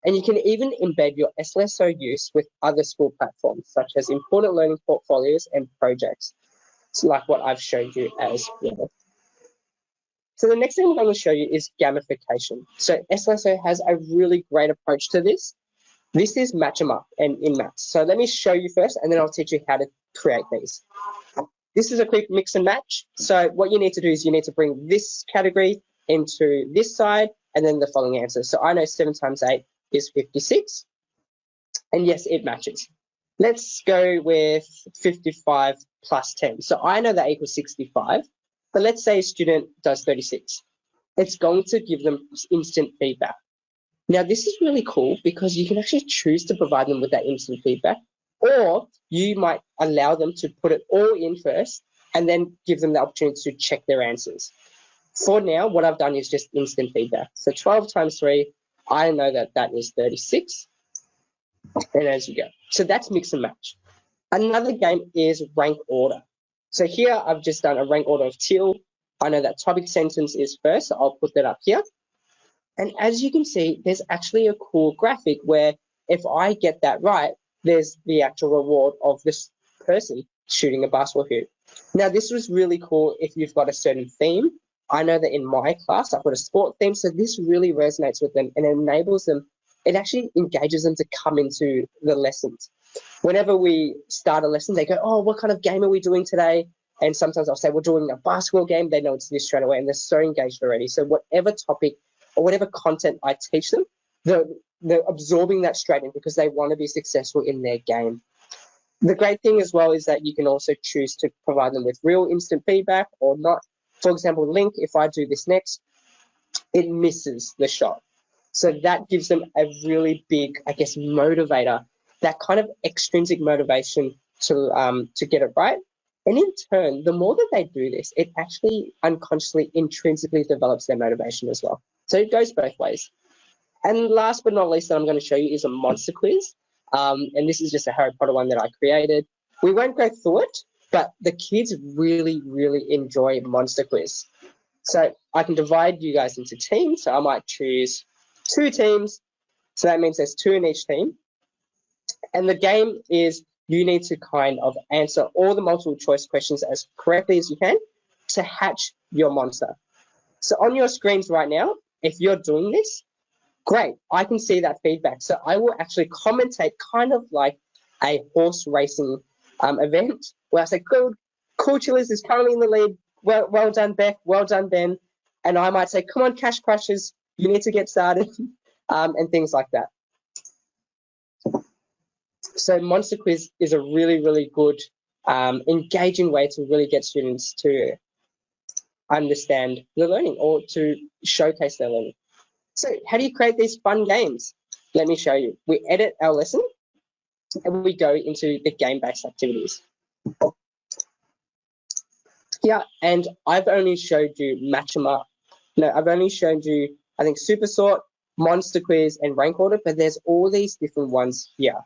And you can even embed your SLSO use with other school platforms such as important learning portfolios and projects, like what I've showed you as well. So the next thing I'm going to show you is gamification. So SLSO has a really great approach to this. This is match 'em up and in maths. So let me show you first, and then I'll teach you how to create these. This is a quick mix and match. So what you need to do is you need to bring this category into this side, and then the following answer. So I know 7 times 8 is 56. And yes, it matches. Let's go with 55 plus 10. So I know that equals 65. But let's say a student does 36. It's going to give them instant feedback. Now, this is really cool because you can actually choose to provide them with that instant feedback, or you might allow them to put it all in first and then give them the opportunity to check their answers. For now, what I've done is just instant feedback. So 12 times 3, I know that that is 36. And as you go. So that's mix and match. Another game is rank order. So here I've just done a rank order of teal. I know that topic sentence is first, so I'll put that up here. And as you can see, there's actually a cool graphic where if I get that right, there's the actual reward of this person shooting a basketball hoop. Now, this was really cool if you've got a certain theme. I know that in my class, I've got a sport theme, so this really resonates with them and enables them, it actually engages them to come into the lessons. Whenever we start a lesson, they go, oh, what kind of game are we doing today? And sometimes I'll say, we're doing a basketball game. They know it's this straight away, and they're so engaged already. So whatever topic or whatever content I teach them, they're absorbing that straight in because they want to be successful in their game. The great thing as well is that you can also choose to provide them with real instant feedback or not. For example, Link, if I do this next, it misses the shot. So that gives them a really big, I guess, motivator, that kind of extrinsic motivation to get it right. And in turn, the more that they do this, it actually unconsciously, intrinsically develops their motivation as well. So it goes both ways. And last but not least that I'm going to show you is a monster quiz. And this is just a Harry Potter one that I created. We won't go through it, but the kids really, really enjoy monster quiz. So I can divide you guys into teams. So I might choose 2 teams. So that means there's 2 in each team. And the game is you need to kind of answer all the multiple choice questions as correctly as you can to hatch your monster. So on your screens right now, if you're doing this, great, I can see that feedback. So I will actually commentate kind of like a horse racing event where I say, cool Chillers is currently in the lead. Well done, Beck. Well done, Ben. And I might say, come on, Cash Crushers, you need to get started, and things like that. So Monster Quiz is a really, really good, engaging way to really get students to understand the learning or to showcase their learning. So how do you create these fun games? Let me show you. We edit our lesson and we go into the game-based activities. Yeah, and I've only showed you match 'em up. No, I've only showed you, I think, Super Sort, Monster Quiz, and Rank Order, but there's all these different ones here.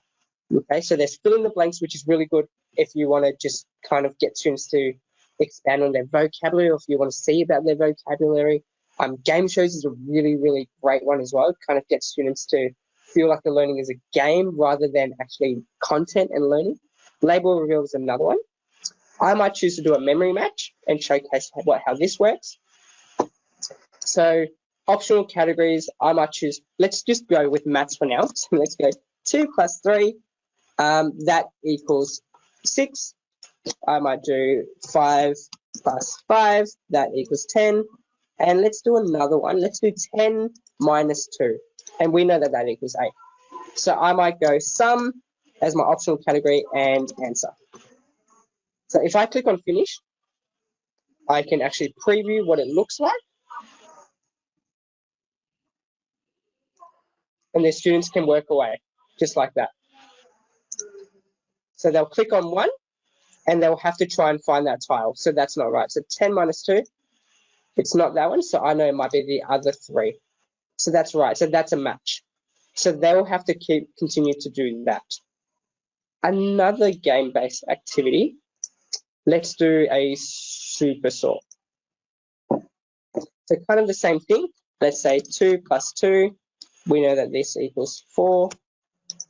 Okay, so there's fill in the blanks, which is really good if you want to just kind of get students to expand on their vocabulary or if you want to see about their vocabulary. Game shows is a really, really great one as well. It kind of gets students to feel like the learning is a game rather than actually content and learning. Label reveal is another one. I might choose to do a memory match and showcase how this works. So optional categories, I might choose, let's just go with maths for now. So let's go 2 plus 3, that equals 6. I might do 5 plus 5, that equals 10. And let's do another one. Let's do 10 minus 2. And we know that that equals 8. So I might go sum as my optional category and answer. So if I click on finish, I can actually preview what it looks like. And the students can work away just like that. So they'll click on one and they'll have to try and find that tile. So that's not right. So 10 minus 2, it's not that one. So I know it might be the other 3. So that's right. So that's a match. So they'll have to continue to do that. Another game-based activity, let's do a super sort. So kind of the same thing. Let's say 2 plus 2. We know that this equals 4.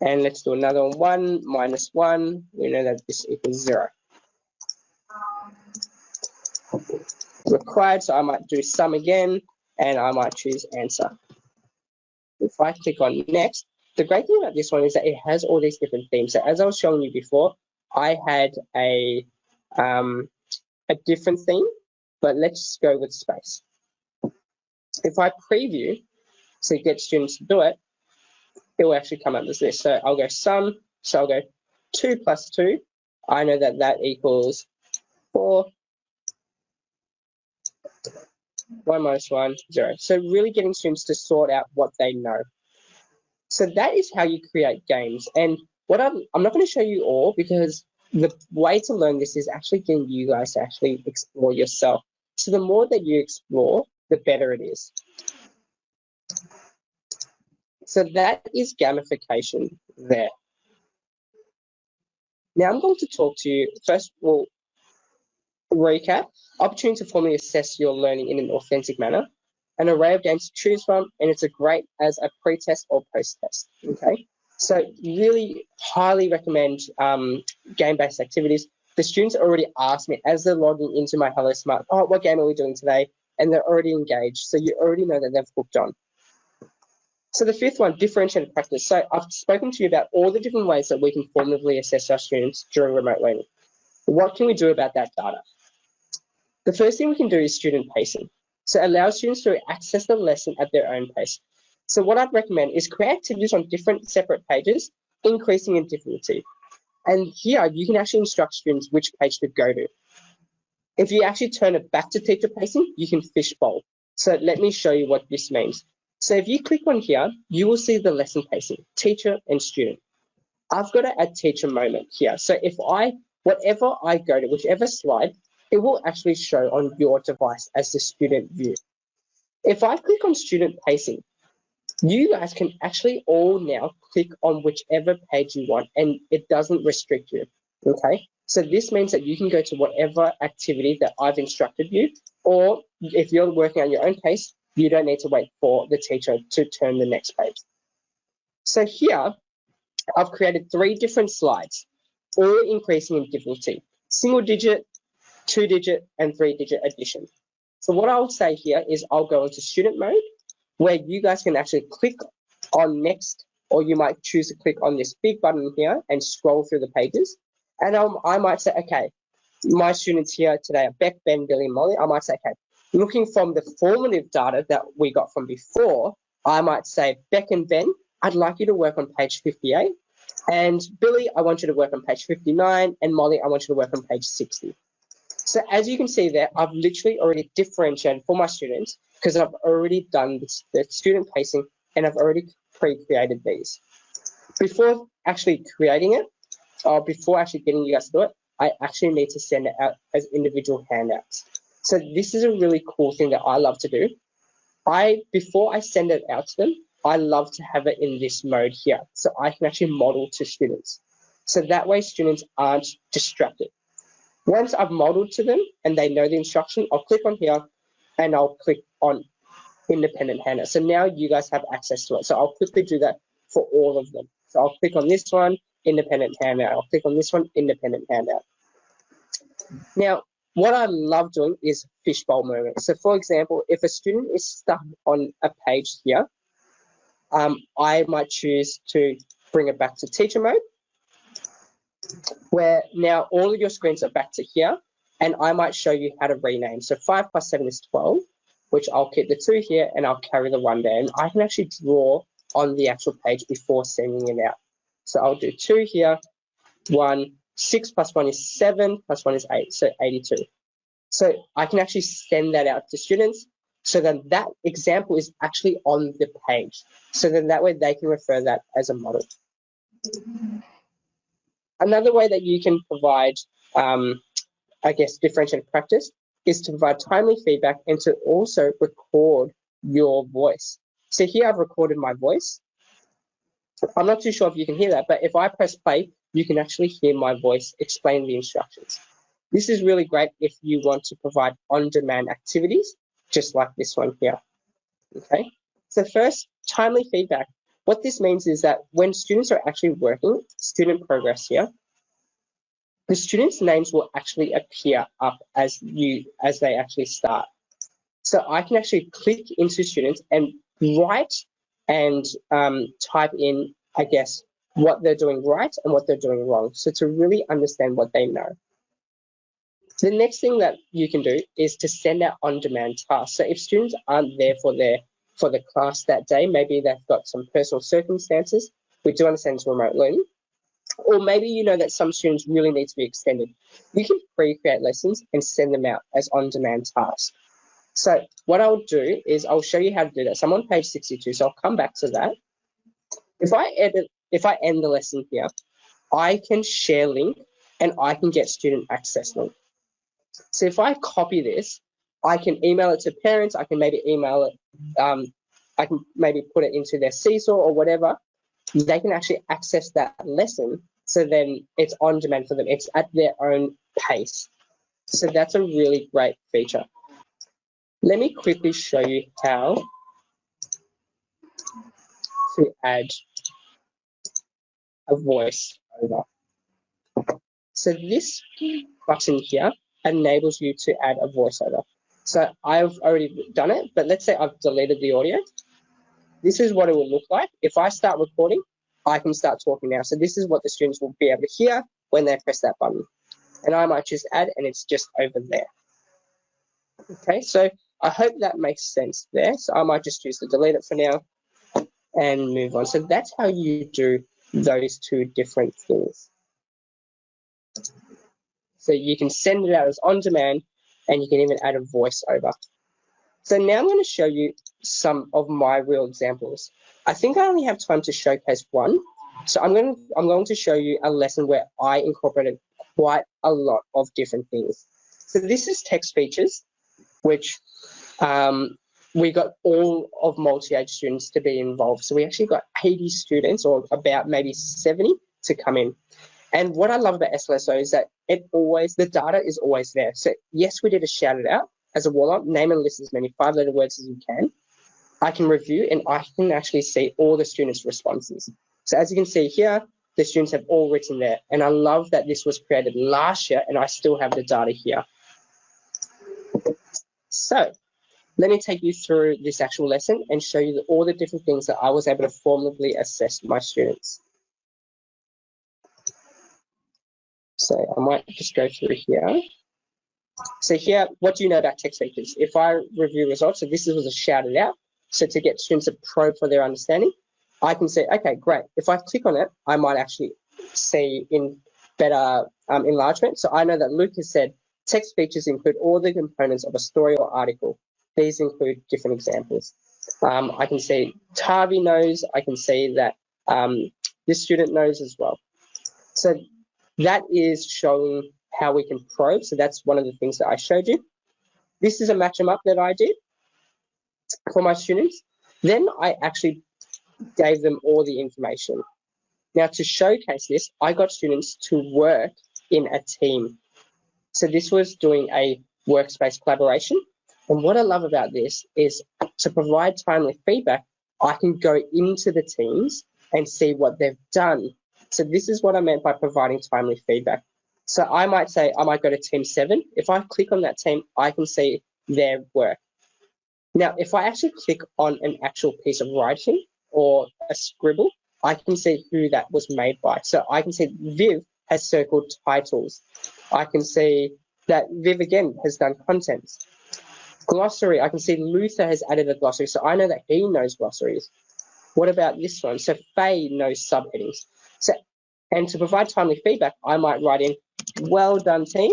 And let's do another one, 1 minus 1. We know that this equals 0. Required, so I might do sum again, and I might choose answer. If I click on next, the great thing about this one is that it has all these different themes. So as I was showing you before, I had a different theme, but let's go with space. If I preview, so get students to do it, it will actually come up as this. So I'll go sum, so I'll go 2 plus 2. I know that that equals 4. 1 minus 1, 0. So really getting students to sort out what they know. So that is how you create games. And what I'm not going to show you all, because the way to learn this is actually getting you guys to actually explore yourself. So the more that you explore, the better it is. So that is gamification there. Now I'm going to talk to you, first we'll recap, opportunity to formally assess your learning in an authentic manner, an array of games to choose from, and it's a great as a pre-test or post-test, okay? So really highly recommend game-based activities. The students already asked me as they're logging into my Hello Smart, oh, what game are we doing today? And they're already engaged, so you already know that they've booked on. So the fifth one, differentiated practice. So I've spoken to you about all the different ways that we can formatively assess our students during remote learning. What can we do about that data? The first thing we can do is student pacing. So allow students to access the lesson at their own pace. So what I'd recommend is create activities on different separate pages, increasing in difficulty. And here you can actually instruct students which page to go to. If you actually turn it back to teacher pacing, you can fishbowl. So let me show you what this means. So if you click on here, you will see the lesson pacing, teacher and student. I've got to add teacher moment here. So if whatever I go to, whichever slide, it will actually show on your device as the student view. If I click on student pacing, you guys can actually all now click on whichever page you want and it doesn't restrict you, okay? So this means that you can go to whatever activity that I've instructed you, or if you're working at your own pace, you don't need to wait for the teacher to turn the next page. So here, I've created 3 different slides, all increasing in difficulty, single digit, 2-digit, and 3-digit addition. So what I'll say here is I'll go into student mode, where you guys can actually click on next, or you might choose to click on this big button here and scroll through the pages. And I might say, okay, my students here today are Beck, Ben, Billy, and Molly. I might say, okay, looking from the formative data that we got from before, I might say, Beck and Ben, I'd like you to work on page 58. And Billy, I want you to work on page 59. And Molly, I want you to work on page 60. So as you can see there, I've literally already differentiated for my students because I've already done the student pacing and I've already pre-created these. Before actually creating it, or before actually getting you guys to do it, I actually need to send it out as individual handouts. So this is a really cool thing that I love to do. Before I send it out to them, I love to have it in this mode here, so I can actually model to students. So that way students aren't distracted. Once I've modeled to them and they know the instruction, I'll click on here and I'll click on independent handout. So now you guys have access to it. So I'll quickly do that for all of them. So I'll click on this one, independent handout. I'll click on this one, independent handout. Now, what I love doing is fishbowl moments. So for example, if a student is stuck on a page here, I might choose to bring it back to teacher mode, where now all of your screens are back to here, and I might show you how to rename. So 5 plus 7 is 12, which I'll keep the 2 here and I'll carry the 1 there. And I can actually draw on the actual page before sending it out. So I'll do 2 here, 1, 6 plus 1 is 7, plus 1 is 8, so 82. So I can actually send that out to students so that that example is actually on the page. So then that way they can refer that as a model. Another way that you can provide, I guess, differentiated practice is to provide timely feedback and to also record your voice. So here I've recorded my voice. I'm not too sure if you can hear that, but if I press play, you can actually hear my voice explain the instructions. This is really great if you want to provide on-demand activities, just like this one here. Okay. So first, timely feedback. What this means is that when students are actually working, student progress here, the students' names will actually appear up as they actually start. So I can actually click into students and write and type in, I guess, what they're doing right and what they're doing wrong. So to really understand what they know. The next thing that you can do is to send out on-demand tasks. So if students aren't there for the class that day, maybe they've got some personal circumstances. We do understand it's remote learning. Or maybe you know that some students really need to be extended. You can pre-create lessons and send them out as on-demand tasks. So what I'll do is I'll show you how to do that. So I'm on page 62, so I'll come back to that. If I end the lesson here, I can share link and I can get student access link. So if I copy this, I can email it to parents, I can maybe email it, I can maybe put it into their Seesaw or whatever. They can actually access that lesson, so then it's on demand for them. It's at their own pace. So that's a really great feature. Let me quickly show you how to add a voice over. So this button here enables you to add a voiceover. So I've already done it, but let's say I've deleted the audio. This is what it will look like. If I start recording, I can start talking now. So this is what the students will be able to hear when they press that button. And I might just add, and it's just over there. Okay, so I hope that makes sense there. So I might just choose to delete it for now and move on. So that's how you do those two different things. So you can send it out as on demand, and you can even add a voiceover. So now I'm going to show you some of my real examples. I think I only have time to showcase one. So I'm going to show you a lesson where I incorporated quite a lot of different things. So this is text features, which we got all of multi-age students to be involved. So we actually got 80 students, or about maybe 70, to come in. And what I love about SLSO is that the data is always there. So yes, we did a shout it out as a warm-up, name and list as many 5-letter words as you can. I can review and I can actually see all the students' responses. So as you can see here, the students have all written there. And I love that this was created last year and I still have the data here. So let me take you through this actual lesson and show you all the different things that I was able to formatively assess my students. So I might just go through here. So here, what do you know about text features? If I review results, so this was a shouted out. So to get students to probe for their understanding, I can say, okay, great. If I click on it, I might actually see in better enlargement. So I know that Luke has said text features include all the components of a story or article. These include different examples. I can see Tavi knows. I can see that this student knows as well. So that is showing how we can probe. So that's one of the things that I showed you. This is a match 'em up that I did for my students. Then I actually gave them all the information. Now to showcase this, I got students to work in a team. So this was doing a workspace collaboration. And what I love about this is to provide timely feedback, I can go into the teams and see what they've done. So this is what I meant by providing timely feedback. So I might say, I might go to team 7. If I click on that team, I can see their work. Now, if I actually click on an actual piece of writing or a scribble, I can see who that was made by. So I can see Viv has circled titles. I can see that Viv again has done contents. Glossary, I can see Luther has added a glossary, so I know that he knows glossaries. What about this one? So Faye knows subheadings. So, and to provide timely feedback, I might write in, well done team,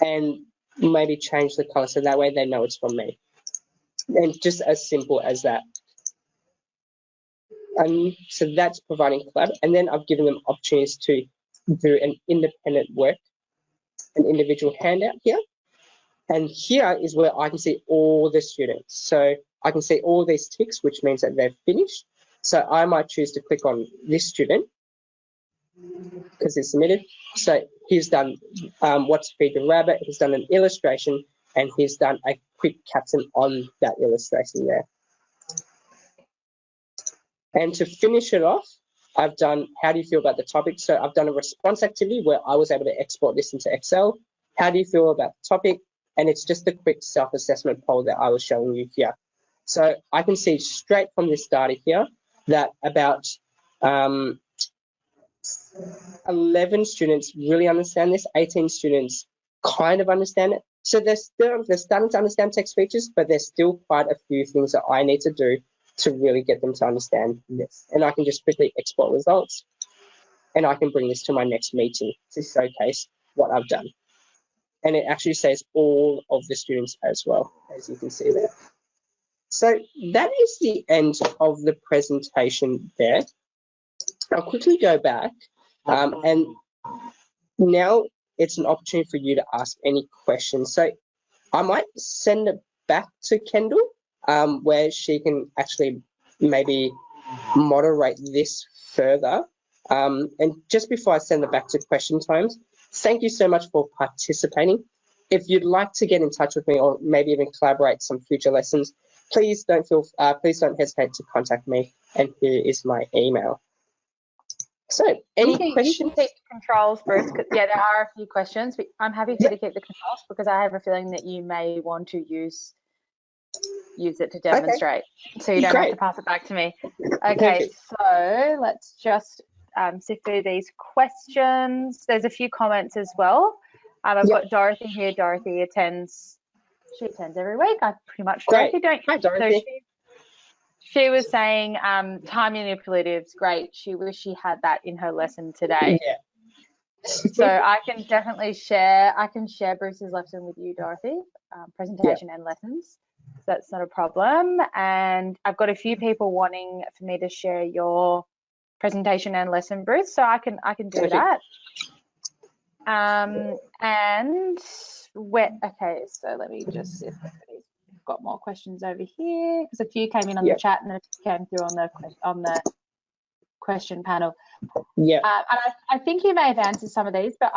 and maybe change the color so that way they know it's from me. And just as simple as that. And so that's providing collab. And then I've given them opportunities to do an independent work, an individual handout here. And here is where I can see all the students. So I can see all these ticks, which means that they've finished. So I might choose to click on this student because it's submitted. So he's done what to feed the rabbit, he's done an illustration, and he's done a quick caption on that illustration there. And to finish it off, I've done, how do you feel about the topic? So I've done a response activity where I was able to export this into Excel. How do you feel about the topic? And it's just a quick self-assessment poll that I was showing you here. So I can see straight from this data here that about 11 students really understand this, 18 students kind of understand it. So they're starting to understand text features, but there's still quite a few things that I need to do to really get them to understand this. And I can just quickly export results, and I can bring this to my next meeting to showcase what I've done. And it actually says all of the students as well, as you can see there. So that is the end of the presentation there. I'll quickly go back, and now it's an opportunity for you to ask any questions. So I might send it back to Kendall, where she can actually maybe moderate this further. And just before I send it back to question times, thank you so much for participating. If you'd like to get in touch with me or maybe even collaborate some future lessons, please don't hesitate to contact me. And here is my email. So, any questions? You can keep the controls, Bruce. Yeah, there are a few questions, but I'm happy for you to keep the controls because I have a feeling that you may want to use it to demonstrate. Okay. So you don't have to pass it back to me. Okay, so let's just sift through these questions. There's a few comments as well. I've got Dorothy here. Dorothy attends every week. I pretty much Dorothy don't. Hi, Dorothy. So she was saying time manipulatives, great. She wished she had that in her lesson today. Yeah. So I can definitely share Bruce's lesson with you, Dorothy, presentation and lessons. So that's not a problem. And I've got a few people wanting for me to share your presentation and lesson, Bruce. So I can do that. Okay, so let me just see if anybody's got more questions over here, because a few came in on the chat and a few came through on the question panel. Yeah. And I think you may have answered some of these, but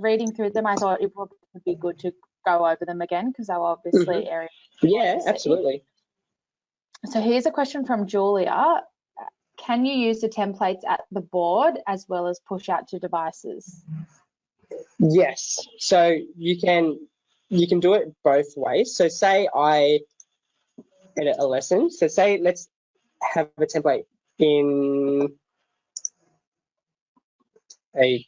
reading through them, I thought it would be good to go over them again because they were obviously areas. Yeah, absolutely. So here's a question from Julia. Can you use the templates at the board as well as push out to devices? Yes. So you can do it both ways. So say I edit a lesson. So say let's have a template in a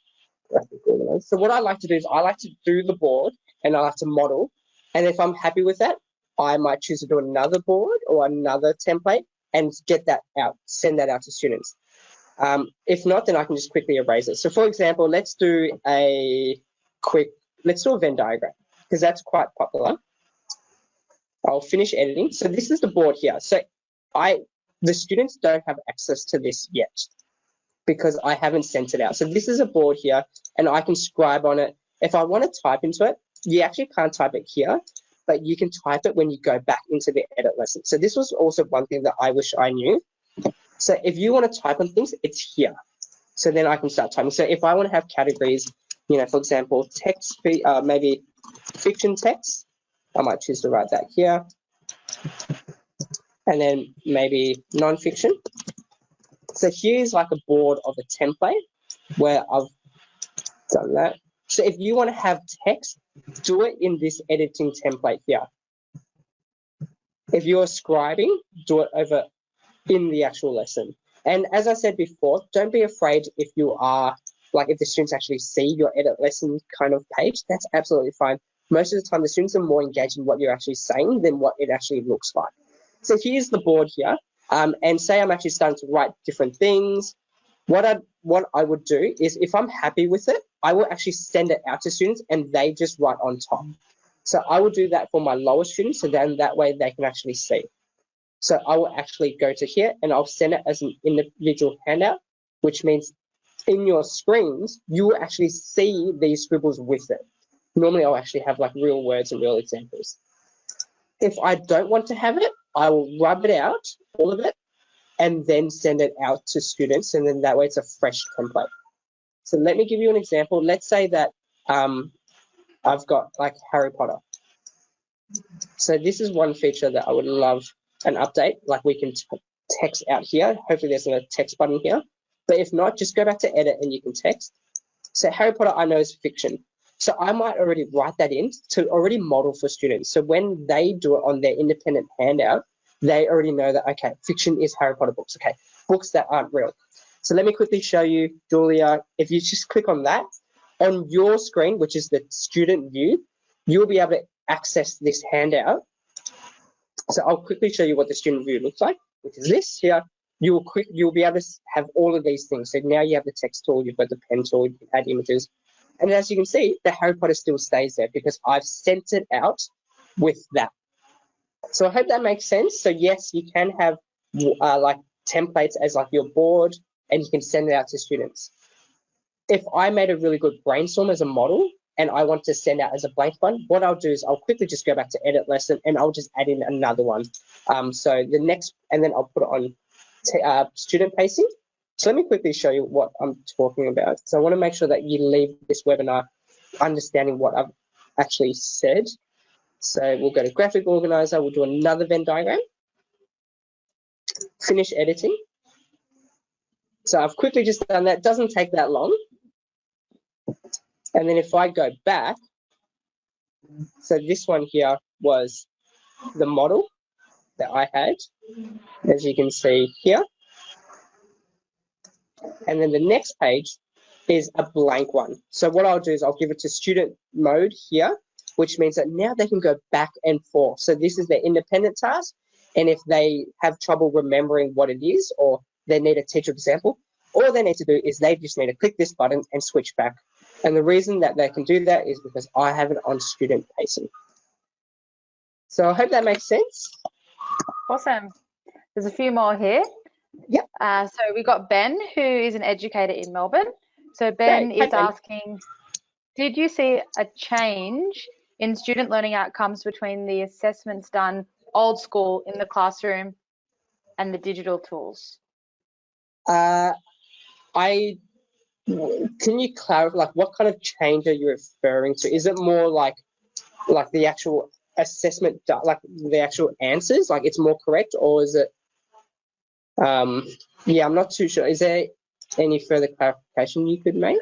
graphic organizer. So what I like to do is I like to do the board and I like to model. And if I'm happy with that, I might choose to do another board or another template and get that out, send that out to students. If not, then I can just quickly erase it. So for example, let's do a Venn diagram because that's quite popular. I'll finish editing. So this is the board here. So the students don't have access to this yet because I haven't sent it out. So this is a board here and I can scribe on it. If I want to type into it, you actually can't type it here, but you can type it when you go back into the edit lesson. So this was also one thing that I wish I knew. So if you want to type on things, it's here. So then I can start typing. So if I want to have categories, for example, text, maybe fiction text, I might choose to write that here. And then maybe non-fiction. So here's like a board of a template where I've Done that. So if you want to have text, do it in this editing template here. If you're scribing, do it over in the actual lesson. And as I said before, don't be afraid if you are, like if the students actually see your edit lesson kind of page, that's absolutely fine. Most of the time, the students are more engaged in what you're actually saying than what it actually looks like. So here's the board here. And say I'm actually starting to write different things. What I would do is, if I'm happy with it, I will actually send it out to students and they just write on top. So I will do that for my lower students, so then that way they can actually see. So I will actually go to here and I'll send it as an individual handout, which means in your screens, you will actually see these scribbles with it. Normally I'll actually have like real words and real examples. If I don't want to have it, I will rub it out, all of it, and then send it out to students, and then that way it's a fresh template. So let me give you an example. Let's say that I've got like Harry Potter. So this is one feature that I would love an update, like we can text out here. Hopefully there's a text button here, but if not, just go back to edit and you can text. So Harry Potter I know is fiction. So I might already write that in to already model for students. So when they do it on their independent handout, they already know that, okay, fiction is Harry Potter books, okay, books that aren't real. So let me quickly show you, Julia, if you just click on that, on your screen, which is the student view, you'll be able to access this handout. So I'll quickly show you what the student view looks like, which is this here. You'll be able to have all of these things. So now you have the text tool, you've got the pen tool, you can add images. And as you can see, the Harry Potter still stays there because I've sent it out with that. So I hope that makes sense. So yes, you can have like templates as like your board, and you can send it out to students. If I made a really good brainstorm as a model and I want to send out as a blank one, what I'll do is I'll quickly just go back to edit lesson and I'll just add in another one. So the next, and then I'll put it on student pacing. So let me quickly show you what I'm talking about. So I want to make sure that you leave this webinar understanding what I've actually said. So we'll go to graphic organizer, we'll do another Venn diagram, finish editing. So I've quickly just done that, doesn't take that long. And then if I go back, so this one here was the model that I had, as you can see here. And then the next page is a blank one. So what I'll do is I'll give it to student mode here, which means that now they can go back and forth. So this is their independent task. And if they have trouble remembering what it is, or they need a teacher example, all they need to do is they just need to click this button and switch back. And the reason that they can do that is because I have it on student pacing. So I hope that makes sense. Awesome. There's a few more here. Yep. So we got Ben, who is an educator in Melbourne. So Ben is asking, did you see a change in student learning outcomes between the assessments done old school in the classroom and the digital tools? Can you clarify, like, what kind of change are you referring to? Is it more like the actual assessment, like the actual answers, like it's more correct, or is it? Yeah, I'm not too sure. Is there any further clarification you could make?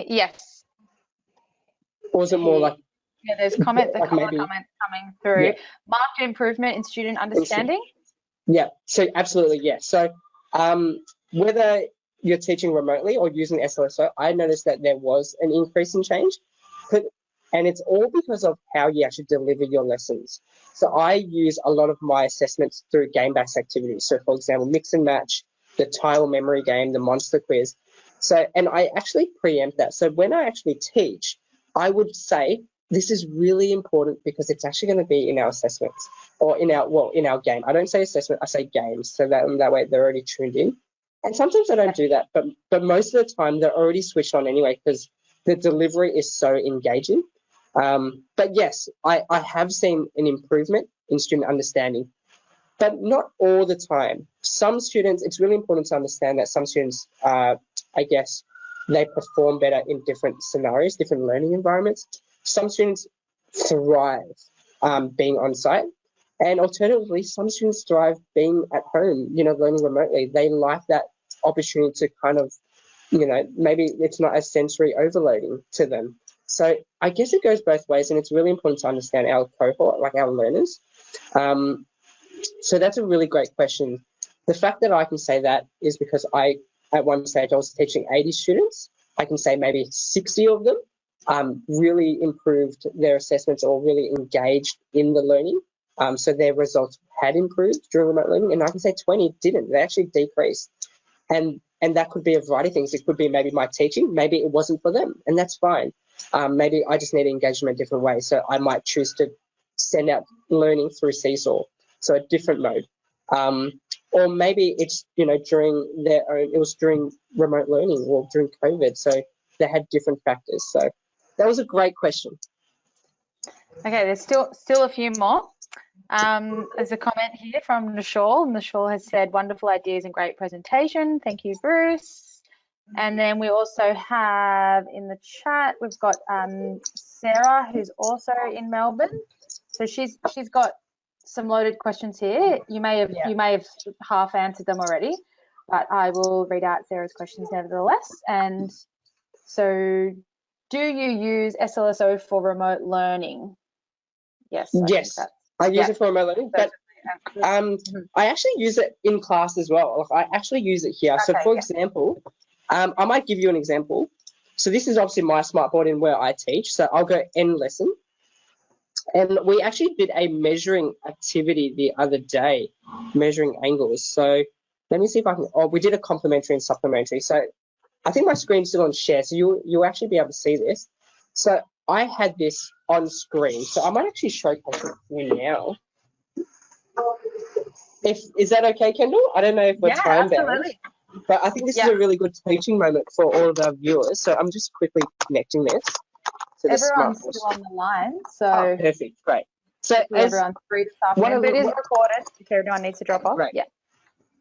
Yes. Or is it more like? Yeah, there's comments, like comments coming through. Yeah. Marked improvement in student understanding. Yeah, so absolutely, yeah. So whether you're teaching remotely or using SLSO, I noticed that there was an increase in change. And it's all because of how you actually deliver your lessons. So I use a lot of my assessments through game-based activities. So for example, mix and match, the tile memory game, the monster quiz. So, and I actually preempt that. So when I actually teach, I would say, this is really important because it's actually going to be in our assessments or in our game. I don't say assessment, I say games. So that way they're already tuned in. And sometimes I don't do that, but most of the time they're already switched on anyway because the delivery is so engaging. But yes, I have seen an improvement in student understanding, but not all the time. Some students, it's really important to understand that some students, I guess, they perform better in different scenarios, different learning environments. Some students thrive being on site, and alternatively, some students thrive being at home, learning remotely. They like that opportunity to kind of maybe it's not as sensory overloading to them. So I guess it goes both ways, and it's really important to understand our cohort, like our learners. So that's a really great question. The fact that I can say that is because at one stage, I was teaching 80 students. I can say maybe 60 of them really improved their assessments or really engaged in the learning. So their results had improved during remote learning, and I can say 20 didn't. They actually decreased. And that could be a variety of things. It could be maybe my teaching, maybe it wasn't for them, and that's fine. Maybe I just need engagement a different way. So I might choose to send out learning through Seesaw, so a different mode. Or maybe it's, during it was during remote learning or during COVID. So they had different factors. So that was a great question. Okay, there's still a few more. There's a comment here from Nishal. Nishal has said, wonderful ideas and great presentation. Thank you, Bruce. And then we also have in the chat, we've got Sarah, who's also in Melbourne. So she's got some loaded questions here. You may have half answered them already, but I will read out Sarah's questions nevertheless. And so, do you use SLSO for remote learning? Yes. I use it for remote learning, but I actually use it in class as well. I actually use it here. Okay, so, for example, I might give you an example. So this is obviously my smartboard in where I teach. So I'll go end lesson. And we actually did a measuring activity the other day, measuring angles. So let me see if I can, we did a complementary and supplementary. So I think my screen's still on share, so you'll actually be able to see this. So I had this on screen. So I might actually showcase it for you now. Is that okay, Kendall? I don't know if we're time bound, but I think this is a really good teaching moment for all of our viewers. So I'm just quickly connecting this. Everyone's still on the line, so perfect, great. So everyone's free this afternoon, but it is recorded if everyone needs to drop off. Right. Yeah.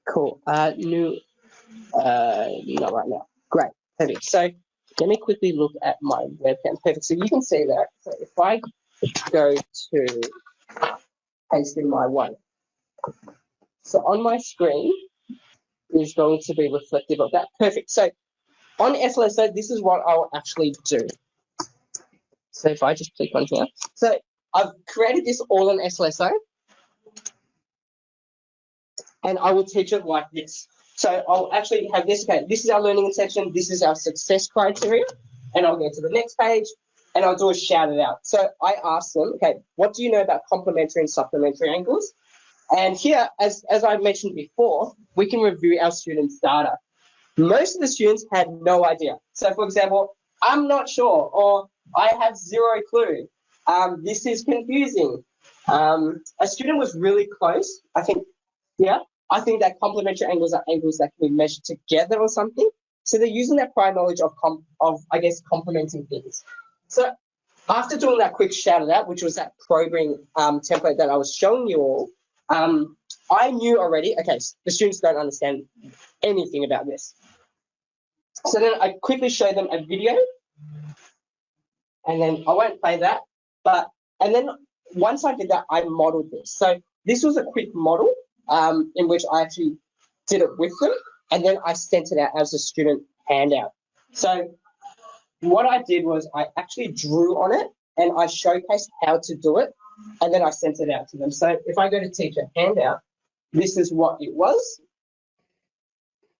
Cool. Not right now. Great. Perfect. So let me quickly look at my webcam. Perfect. So you can see that. So if I go to paste in my one, so on my screen is going to be reflective of that. Perfect. So on SLSO, this is what I'll actually do. So if I just click on here, so I've created this all on SLSO, and I will teach it like this. So I'll actually have this, okay, this is our learning section, this is our success criteria, and I'll go to the next page, and I'll do a shout it out. So I ask them, okay, what do you know about complementary and supplementary angles? And here, as I mentioned before, we can review our students' data. Most of the students had no idea. So for example, I'm not sure, or I have zero clue. This is confusing. A student was really close. I think that complementary angles are angles that can be measured together or something. So they're using that prior knowledge of complementing things. So after doing that quick shout it out, which was that probing template that I was showing you all, I knew already, okay, the students don't understand anything about this. So then I quickly show them a video, and then I won't play that, and then once I did that, I modeled this. So this was a quick model in which I actually did it with them, and then I sent it out as a student handout. So what I did was I actually drew on it, and I showcased how to do it, and then I sent it out to them. So if I go to teacher handout, this is what it was.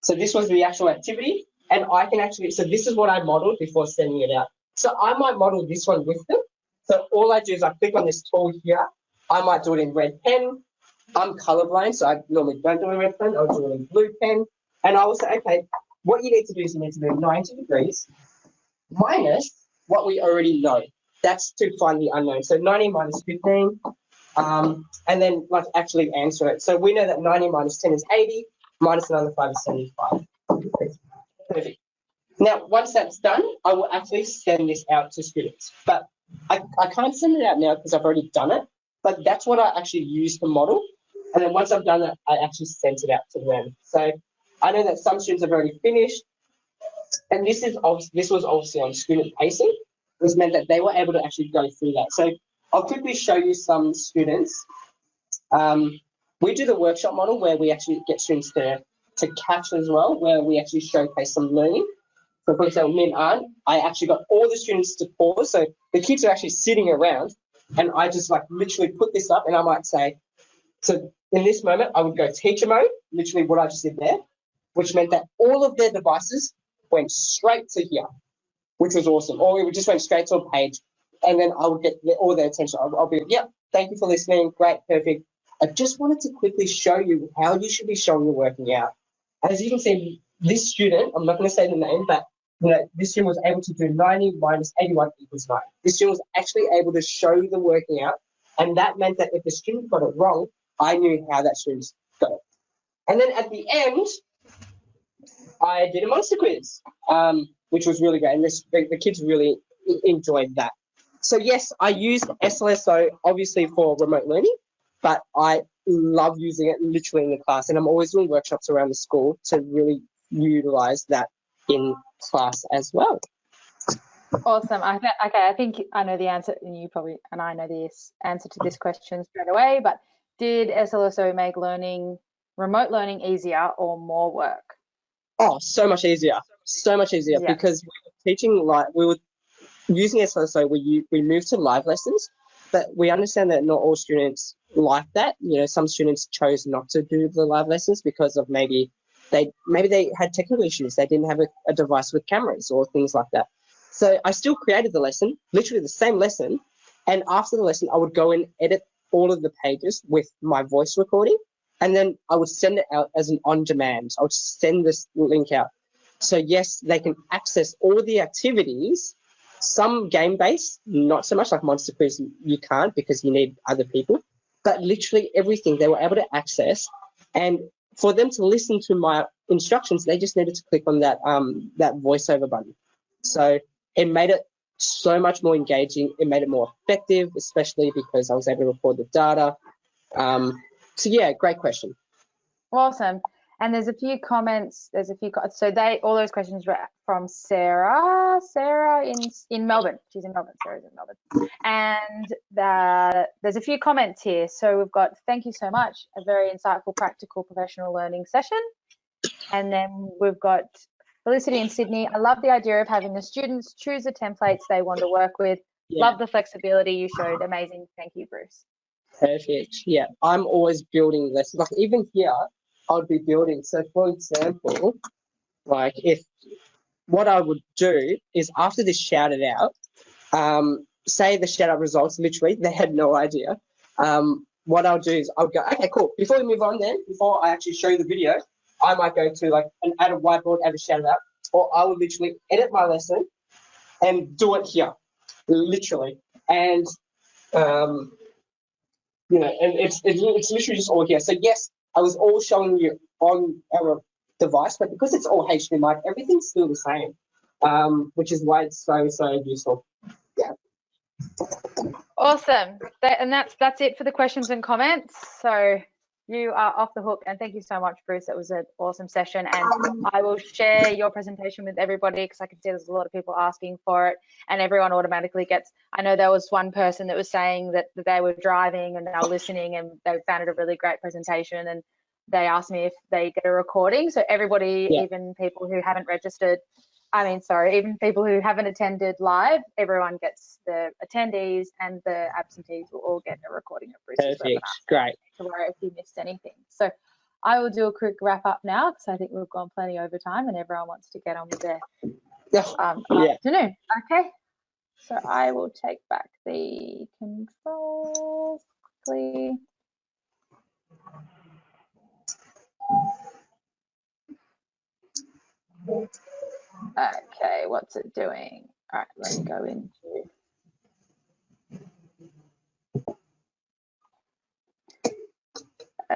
So this was the actual activity, and I can actually, so this is what I modeled before sending it out. So I might model this one with them. So all I do is I click on this tool here. I might do it in red pen. I'm colorblind, so I normally don't do it in red pen. I'll do it in blue pen. And I will say, okay, what you need to do is you need to do 90 degrees minus what we already know. That's to find the unknown. So 90 minus 15, and then like actually answer it. So we know that 90 minus 10 is 80, minus another 5 is 75. Perfect. Now, once that's done, I will actually send this out to students. But I can't send it out now because I've already done it. But that's what I actually use to model. And then once I've done that, I actually sent it out to them. So I know that some students have already finished. And this was obviously on student pacing, which meant that they were able to actually go through that. So I'll quickly show you some students. We do the workshop model where we actually get students to catch as well, where we actually showcase some learning. So for example, me and Aunt, I actually got all the students to pause. So the kids are actually sitting around, and I just like literally put this up, and I might say, so in this moment, I would go teacher mode, literally what I just did there, which meant that all of their devices went straight to here, which was awesome. Or it just went straight to a page, and then I would get all their attention. I'll be, yep, thank you for listening. Great, perfect. I just wanted to quickly show you how you should be showing your working out. As you can see, this student, I'm not going to say the name, but this student was able to do 90 minus 81 equals 9. This student was actually able to show the working out, and that meant that if the student got it wrong, I knew how that student got it. And then at the end, I did a monster quiz, which was really great, and the kids really enjoyed that. So yes, I used SLSO obviously for remote learning, but I love using it literally in the class, and I'm always doing workshops around the school to really utilize that in class as well. Awesome. Okay, I think I know the answer, and I know the answer to this question straight away, but did SLSO make remote learning easier or more work? Oh, so much easier. So much easier, Yeah. because we were teaching, we were using SLSO, we moved to live lessons, but we understand that not all students like that. Some students chose not to do the live lessons because of maybe they had technical issues. They didn't have a device with cameras or things like that. So I still created the lesson, literally the same lesson, and after the lesson, I would go and edit all of the pages with my voice recording, and then I would send it out as an on-demand. I would send this link out. So yes, they can access all the activities. Some game-based, not so much, like Monster Quiz, you can't because you need other people. But literally everything they were able to access, and for them to listen to my instructions, they just needed to click on that voiceover button. So it made it so much more engaging. It made it more effective, especially because I was able to record the data. So yeah, great question. Awesome. And there's a few comments. So all those questions were from Sarah. Sarah in Melbourne. She's in Melbourne. Sarah's in Melbourne. And there's a few comments here. So we've got, thank you so much, a very insightful, practical, professional learning session. And then we've got Felicity in Sydney. I love the idea of having the students choose the templates they want to work with. Yeah. Love the flexibility you showed. Amazing. Thank you, Bruce. Perfect. Yeah, I'm always building lessons. Like even here, I would be building. So for example, like what I would do is after this shouted out, say the shout out results, literally, they had no idea. What I'll do is I'll go, okay, cool. Before we move on then, before I actually show you the video, I might go to add a whiteboard, add a shout out, or I would literally edit my lesson and do it here, literally. And, and it's literally just all here. So yes, I was all showing you on our device, but because it's all HDMI, everything's still the same, which is why it's so useful. Yeah. Awesome. And that's it for the questions and comments. So you are off the hook, and thank you so much, Bruce. It was an awesome session, and I will share your presentation with everybody because I can see there's a lot of people asking for it, and everyone automatically gets. I know there was one person that was saying that they were driving and they were listening and they found it a really great presentation, and they asked me if they get a recording. So everybody, yeah. Even people who haven't registered, even people who haven't attended live, everyone gets, the attendees and the absentees will all get a recording of Bruce's webinar. Great. To worry if you missed anything. So I will do a quick wrap up now because I think we've gone plenty over time and everyone wants to get on with their afternoon. Okay. So I will take back the controls quickly. Okay, what's it doing? All right, let me go into.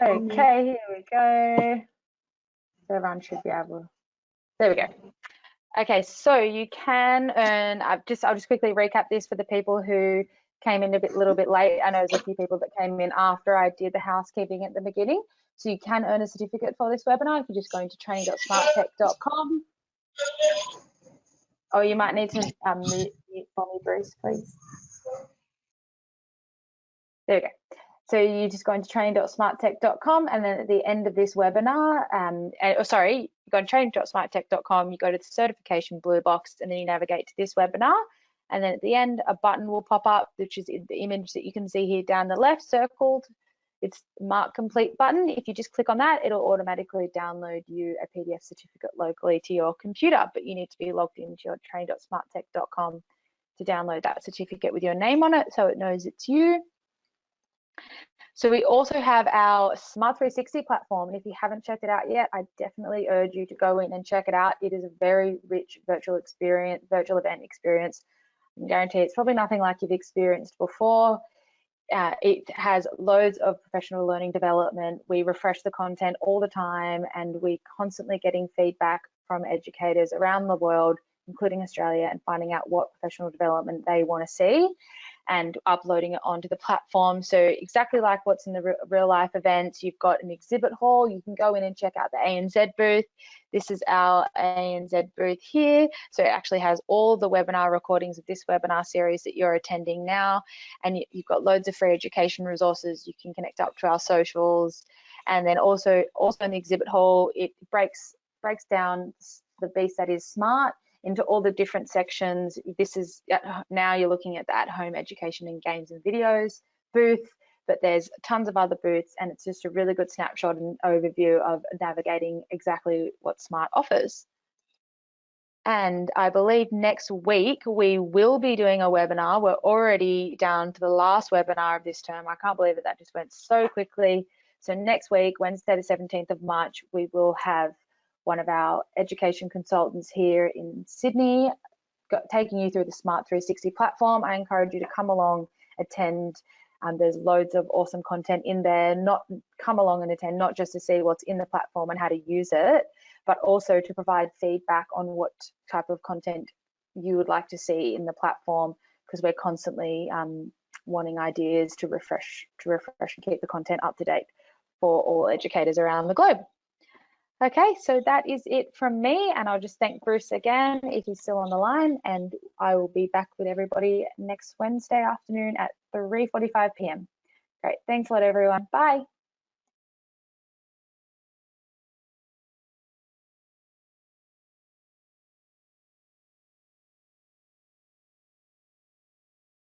Okay, here we go. Everyone should be able. There we go. Okay, so you can earn. I'll just quickly recap this for the people who came in a little bit late. I know there's a few people that came in after I did the housekeeping at the beginning. So you can earn a certificate for this webinar if you just go into training.smarttech.com. Oh, you might need to mute for me, Bruce, please. There we go. So you just go into training.smarttech.com, and then at the end of this webinar, you go on training.smarttech.com, you go to the certification blue box, and then you navigate to this webinar. And then at the end, a button will pop up, which is the image that you can see here down the left circled. It's mark complete button. If you just click on that, it'll automatically download you a PDF certificate locally to your computer, but you need to be logged into your train.smarttech.com to download that certificate with your name on it so it knows it's you. So we also have our Smart 360 platform, and if you haven't checked it out yet, I definitely urge you to go in and check it out. It is a very rich virtual event experience. I can guarantee it's probably nothing like you've experienced before. It has loads of professional learning development. We refresh the content all the time, and we're constantly getting feedback from educators around the world, including Australia, and finding out what professional development they want to see and uploading it onto the platform. So exactly like what's in the real life events, you've got an exhibit hall. You can go in and check out the ANZ booth. This is our ANZ booth here. So it actually has all the webinar recordings of this webinar series that you're attending now. And you've got loads of free education resources. You can connect up to our socials. And then also in the exhibit hall, it breaks down the beast that is smart into all the different sections. This is now you're looking at the at-home education and games and videos booth, but there's tons of other booths, and it's just a really good snapshot and overview of navigating exactly what Smart offers. And I believe next week we will be doing a webinar. We're already down to the last webinar of this term. I can't believe it, that just went so quickly. So next week, Wednesday the 17th of March, we will have one of our education consultants here in Sydney taking you through the Smart 360 platform. I encourage you to come along, attend. There's loads of awesome content in there. Come along and attend, not just to see what's in the platform and how to use it, but also to provide feedback on what type of content you would like to see in the platform, because we're constantly wanting ideas to refresh and keep the content up to date for all educators around the globe. Okay, so that is it from me, and I'll just thank Bruce again if he's still on the line, and I will be back with everybody next Wednesday afternoon at 3:45 p.m. Great, thanks a lot everyone, bye.